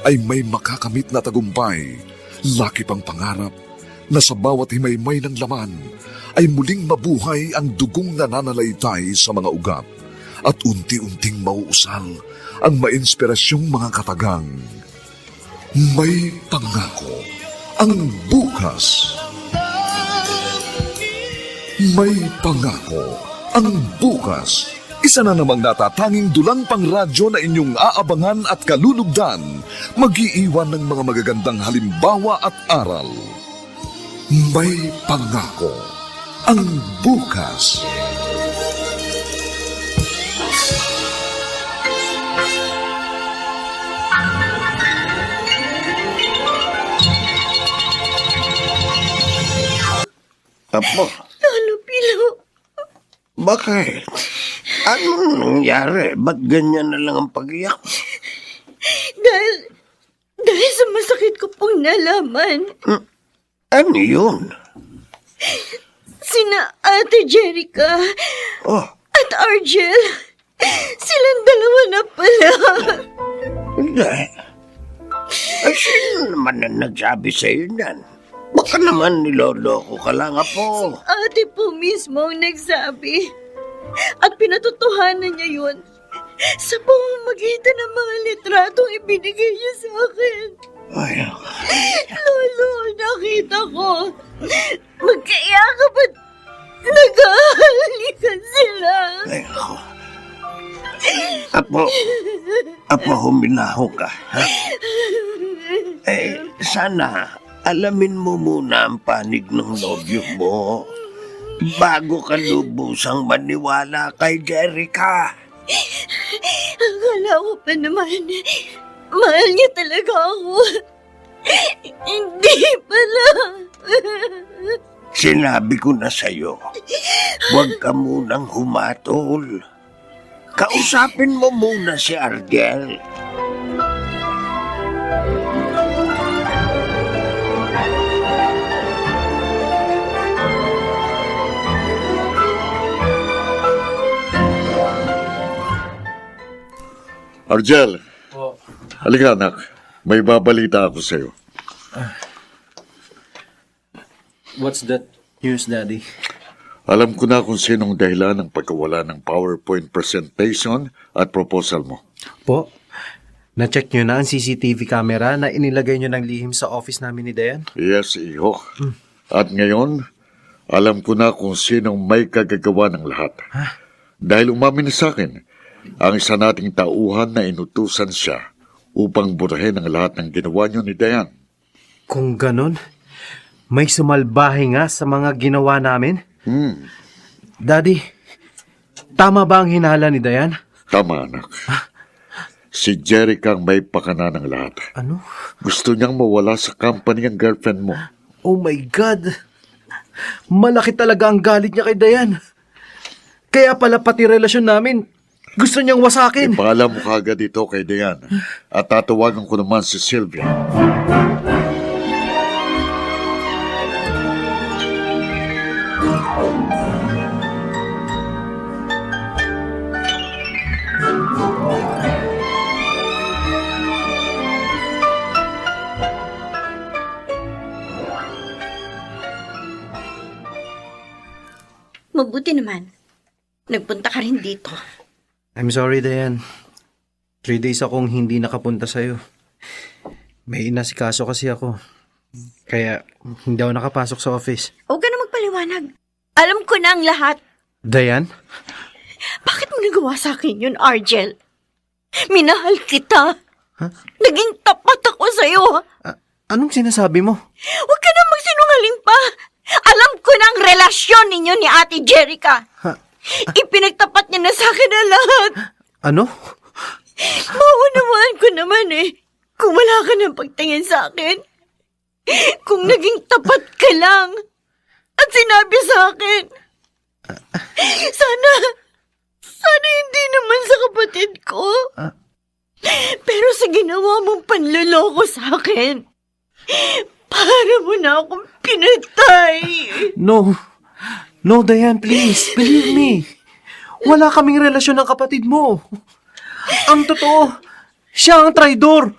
ay may makakamit na tagumpay, lakip ang pangarap na sa bawat himaymay ng laman ay muling mabuhay ang dugong nananalaytay sa mga ugat at unti-unting mauusal ang mainspirasyong mga katagang. May pangako ang bukas. May pangako ang bukas. Isa na namang natatanging dulang pangradyo na inyong aabangan at kalulugdan. Mag-iiwan ng mga magagandang halimbawa at aral. May pangako ang bukas. Apo, Lolo Pilo, bakit? Anong nangyari? Ba't ganyan na lang ang pag-iyak? dahil sa masakit ko pong nalaman, Ano yun? sina Ate Jerica Oh, at Argel, silang dalawa na pala. hindi. Ay, sino naman na nagsabi sa'yo niyan? Baka naman niloloko ka lang, Apo. Ate po mismo ang nagsabi. At pinatotohanan niya yun sa pamamagitan ng mga litratong ibinigay niya sa akin. Ay, Lolo, nakita ko. Magkayakap at nag-ahalikan sila. ay, ako. Apo, huminaho ka, ha? Sana alamin mo muna ang panig ng nobyo mo bago ka lubusang maniwala kay Jerica. Akala ko pa naman, mahal niya talaga ako. Hindi pala. Sinabi ko na sa'yo, huwag ka munang humatol. Kausapin mo muna si Argel. Argel, halika anak. May babalita ako sa'yo. What's that news, Daddy? Alam ko na kung sinong dahilan ng pagkawala ng PowerPoint presentation at proposal mo. Po, na-check nyo na ang CCTV camera na inilagay nyo ng lihim sa office namin ni Dayan? Yes, iho. At ngayon, alam ko na kung sinong may kagagawa ng lahat. Dahil umamin sa akin, ang isa nating tauhan na inutusan siya upang burahin ang lahat ng ginawa niyo ni Dayan. Kung ganon, may sumalbahe nga sa mga ginawa namin? Daddy, tama ba ang hinala ni Dayan? Tama, anak. Si Jerica ang may pakana ng lahat. Ano? Gusto niyang mawala sa company ang girlfriend mo. Oh my God! Malaki talaga ang galit niya kay Dayan. Kaya pala pati relasyon namin, gusto niyang wasakin. Ipaalam mo kagad ito kay Dayan at tatawagan ko naman si Sylvia. Mabuti naman. Nagpunta ka rin dito. I'm sorry, Dayan. 3 days akong hindi nakapunta sa'yo. May inasikaso kasi ako. Kaya hindi ako nakapasok sa office. Huwag ka na magpaliwanag. Alam ko na ang lahat. Dayan? Bakit mo nagawa sa akin yun, Argel? Minahal kita. Huh? Naging tapat ako sa'yo. Anong sinasabi mo? Huwag ka na magsinungaling pa. Alam ko na ang relasyon ninyo ni Ate Jerica. Ipinagtapat niya na sa akin na lahat. Ano? Maunawaan ko naman kung wala ka ng pagtingin sa akin. Kung naging tapat ka lang at sinabi sa akin. Sana hindi naman sa kapatid ko. Pero sa ginawa mong panloloko sa akin, para mo na akong pinatay. No, Dayan, please. Believe me. Wala kaming relasyon ng kapatid mo. Ang totoo, siya ang traidor.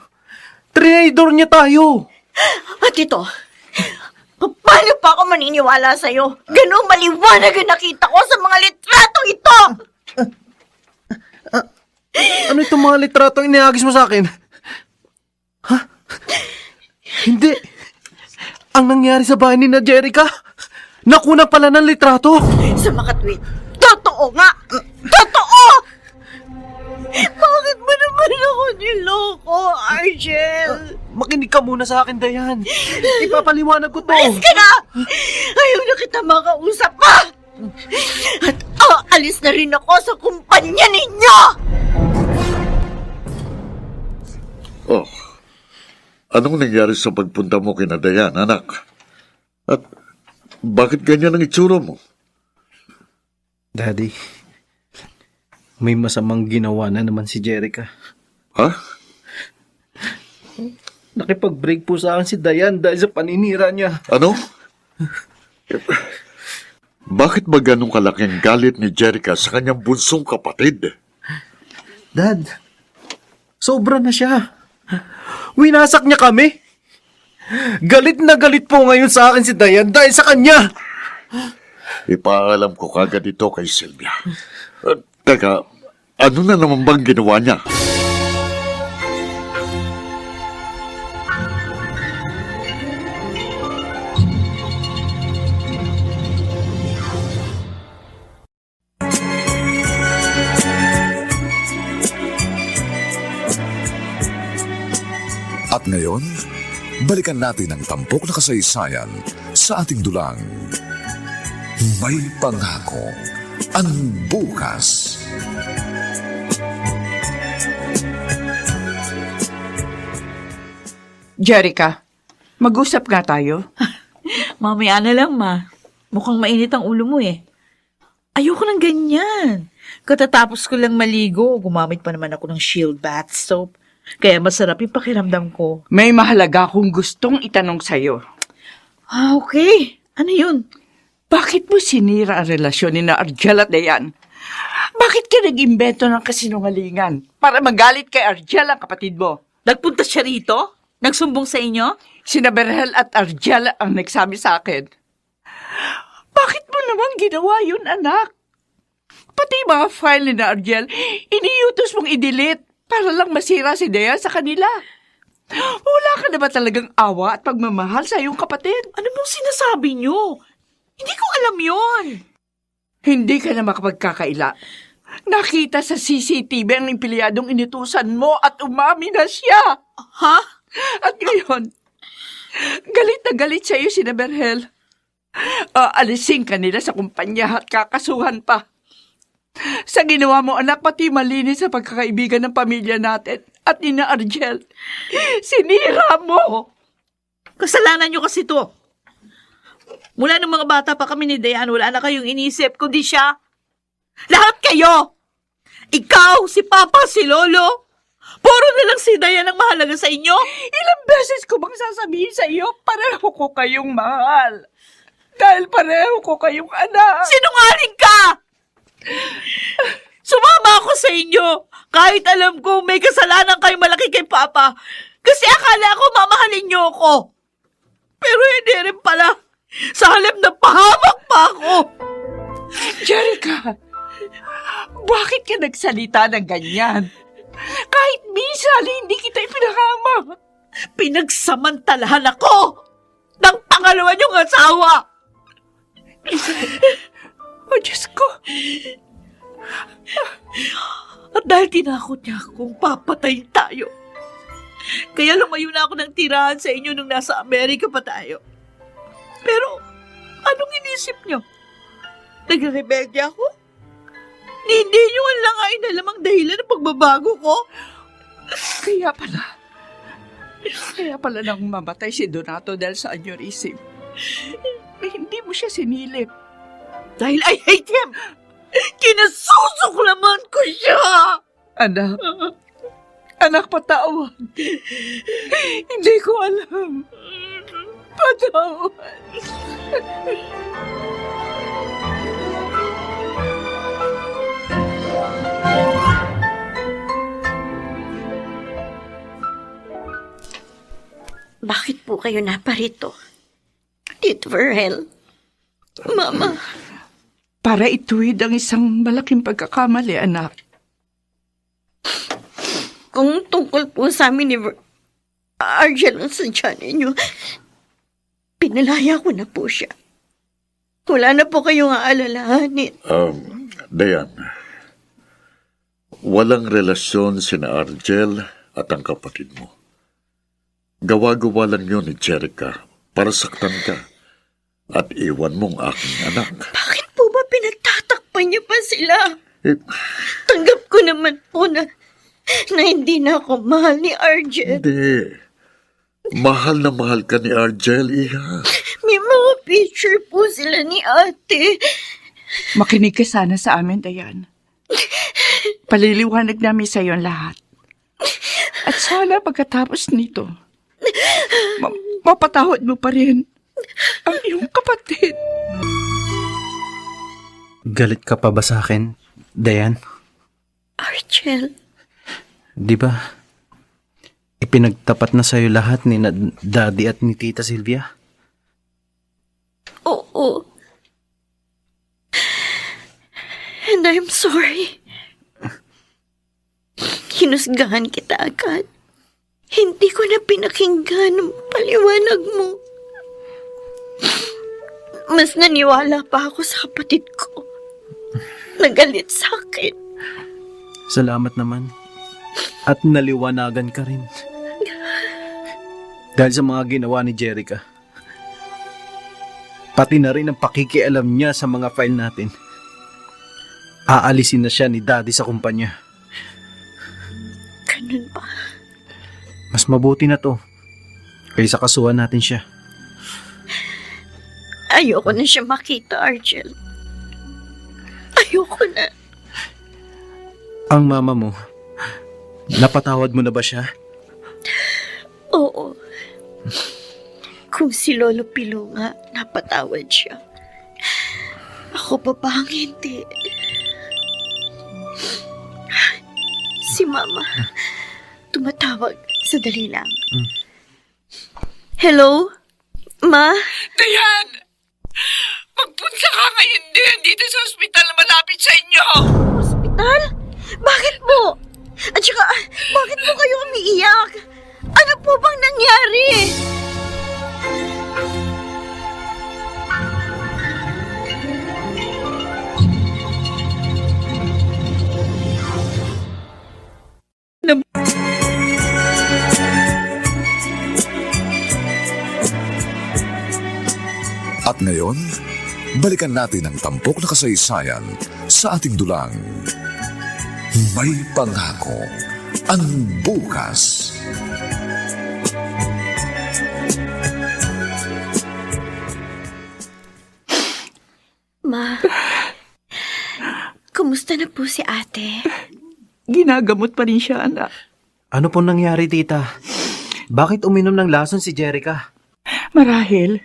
Traidor niya tayo. At ito, paano pa ako maniniwala sa'yo? Ganong maliwanag ang nakita ko sa mga litratong ito! Ano itong mga litratong inihagis mo sa akin? Ha? Hindi. Ang nangyari sa bahay ni na Jerica? Nakuna pala ng litrato. Sa makatwid. Totoo nga! Totoo! Bakit mo naman ako niloko, Argel? Makinig ka muna sa akin, Dayan. Ipapaliwanag ko to. Alis ka na! Ayaw na kita makausap pa! At aalis na rin ako sa kumpanya ninyo! Oh, anong nangyari sa pagpunta mo kina Dayan, anak? At bakit ganyan ang itsura mo? Daddy, may masamang ginawa na naman si Jerica. Ha? Nakipag-break po sa akin si Dayan dahil sa paninira niya. Ano? Bakit ba ganong kalaking galit ni Jerica sa kanyang bunsong kapatid? Dad, sobra na siya. Winasak niya kami. Galit na galit po ngayon sa akin si Dayan dahil sa kanya. Ipaalam ko kagad ito kay Sylvia. Teka, ano na naman bang ginawa niya? At ngayon, balikan natin ang tampok na kasaysayan sa ating dulang. May pangako ang bukas. Jerica, mag-usap nga tayo. Mamaya na lang, Ma. Mukhang mainit ang ulo mo eh. Ayoko ng ganyan. Katatapos ko lang maligo, gumamit pa naman ako ng Shield bath soap. Kaya masarap yung pakiramdam ko. May mahalaga akong gustong itanong sa'yo. Ah, okay. Ano yun? Bakit mo sinira ang relasyon ni na Argel at Dayan? Bakit ka nag-imbento ng kasinungalingan para magalit kay Argel ang kapatid mo? Nagpunta siya rito? Nagsumbong sa inyo? Sina Berhel at Argel ang nagsabi sa akin. Bakit mo naman ginawa yun, anak? Pati mga file ni na Argel, iniutos mong i-delete para lang masira si Dayan sa kanila. Wala ka na ba talagang awa at pagmamahal sa iyong kapatid? Ano bang sinasabi niyo? Hindi ko alam yon. Hindi ka na makapagkakaila. Nakita sa CCTV ang empleyadong inutusan mo at umami na siya. Ha? At ngayon, galit na galit sa iyo si Berhel. Aalisin ka nila sa kumpanya at kakasuhan pa. Sa ginawa mo, anak, pati malinis sa pagkakaibigan ng pamilya natin at ni na Argel. Sinira mo. Kasalanan niyo kasi to. Mula nung mga bata pa kami ni Dayan, wala na kayong inisip, kundi siya. Lahat kayo! Ikaw, si Papa, si Lolo. Puro na lang si Dayan ang mahalaga sa inyo. Ilang beses ko bang sasabihin sa iyo, pareho ko kayong mahal. Dahil pareho ko kayong anak. Sinungaling ka! Sumama ako sa inyo kahit alam ko may kasalanan kayo malaki kay Papa kasi akala ko mamahalin niyo ako. Pero hindi rin pala. Sa halip na pahamak pa ako. Jerica, bakit ka nagsalita ng ganyan? Kahit minsan hindi kita ipinahamak. Pinagsamantalahan ako ng pangalawa niyong asawa. Oh, Diyos ko. At dahil tinakot niya akong papatayin tayo, kaya lumayo na ako ng tirahan sa inyo nung nasa Amerika pa tayo. Pero, anong inisip niyo? Nagrebelde ako? Hindi niyo lang nga inalamang dahilan ng pagbabago ko? Kaya pala nang mamatay si Donato dahil sa aneurysm. Hindi mo siya sinilip. Dahil I hate him! Kinasusuklaman ko siya! Anak, patawad. Hindi ko alam. Patawad. Bakit po kayo naparito? Tito Verhel. Mama. Para ituwid ang isang malaking pagkakamali, anak. Kung tungkol po sa amin ni Argel ang sadya ninyo, Pinalaya ko na po siya. Wala na po kayong aalalahanin. Dayan, walang relasyon sina Argel at ang kapatid mo. Gawa-gawa lang yun ni Jerica para saktan ka at iwan mong aking anak. Bakit po ba pinagtatakpan niya pa sila? Eh, Tanggap ko naman po na hindi na ako mahal ni Argel. hindi. Mahal na mahal ka ni Argel, Iha. May mga picture po sila ni ate. Makinig ka sana sa amin, Dayan. Paliliwanag namin sa iyo ang lahat. At sana pagkatapos nito, mapatawad mo pa rin ang iyong kapatid. Galit ka pa ba sa akin, Dayan? Argel, Di ba? Ipinagtapat na sa'yo lahat ni Daddy at ni Tita Sylvia? oo. And I'm sorry. Hinusgahan kita agad. Hindi ko na pinakinggan ang paliwanag mo. Mas naniwala pa ako sa kapatid ko. Nagalit sa akin. Salamat naman. At naliwanagan ka rin. Dahil sa mga ginawa ni Jerica. Pati na rin ang pakikialam niya sa mga file natin. Aalisin na siya ni Daddy sa kumpanya. Ganun ba? Mas mabuti na to. Kaysa kasuhan natin siya. Ayoko na siya makita, Argel. Ayoko na. Ang mama mo, napatawad mo na ba siya? Oo. Kung si Lolo Pilo nga, napatawad siya. Ako pa ba ang hindi? Si Mama, tumatawag. Sadali lang. Hello? Ma? Dayan! Magpunta ka ngayon din dito sa ospital na malapit sa inyo! Hospital? Bakit po? At saka, bakit po kayo umiiyak? Ano po bang nangyari? At ngayon, balikan natin ang tampok na kasaysayan sa ating dulang. May pangako ang bukas. Ma, kumusta na po si ate? Ginagamot pa rin siya, anak. Ano pong nangyari, tita? Bakit uminom ng lason si Jerica? Marahil,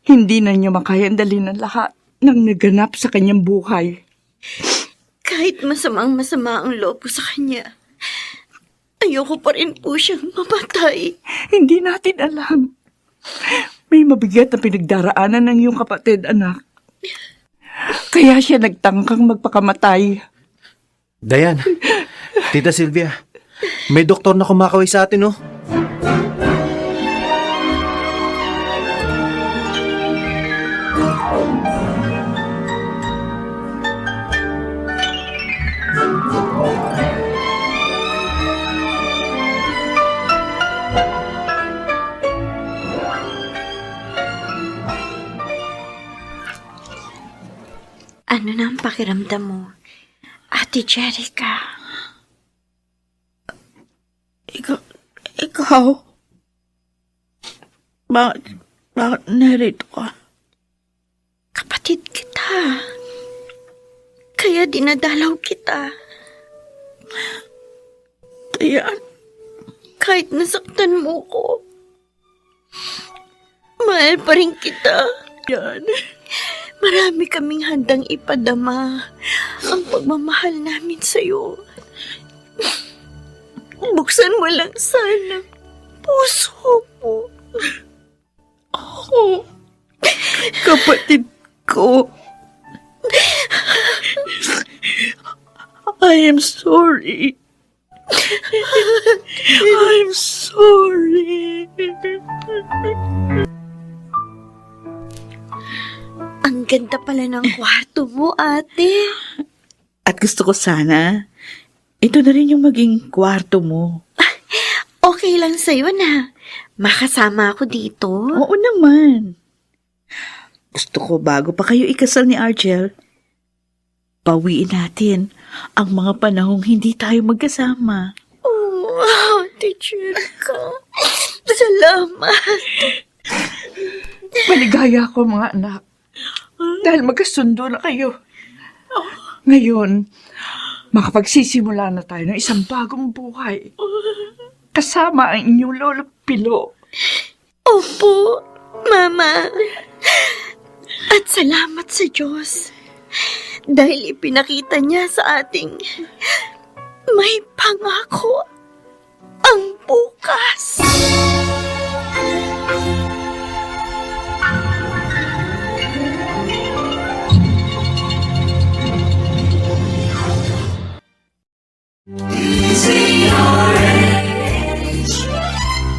hindi na niya makayang dalhin ang lahat ng naganap sa kanyang buhay. Kahit masama ang loob ko sa kanya, ayoko pa rin po siyang mamatay. Hindi natin alam. May mabigat na pinagdaraanan ng iyong kapatid, anak. Kaya siya nagtangkang magpakamatay. Dayan, Tita Sylvia, may doktor na kumakaway sa atin, oh. Ano na ang pakiramdam mo, Ate Jerica? Ikaw? Bakit narito ka? Kapatid kita. Kaya dinadalaw kita. Dayan, Kahit nasaktan mo ko, mahal pa rin kita. yan. Marami kaming handang ipadama ang pagmamahal namin sa'yo. Buksan mo lang sana puso mo. Ako, kapatid ko. I am sorry. I'm sorry. Ang ganda pala ng kwarto mo, ate. At gusto ko sana, ito na rin yung maging kwarto mo. Okay lang sa'yo na makasama ako dito. Oo naman. Gusto ko bago pa kayo ikasal ni Argel, pawiin natin ang mga panahong hindi tayo magkasama. Oh, teacher ka. Salamat. Maligaya ako mga anak. Dahil magkasundo na kayo. Ngayon, makapagsisimula na tayo ng isang bagong buhay. Kasama ang inyong lolo Pilo. Opo, Mama. At salamat sa Diyos. Dahil ipinakita niya sa ating may pangako ang bukas.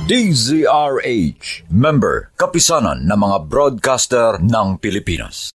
DZRH, member, kapisanan ng mga broadcaster ng Pilipinas.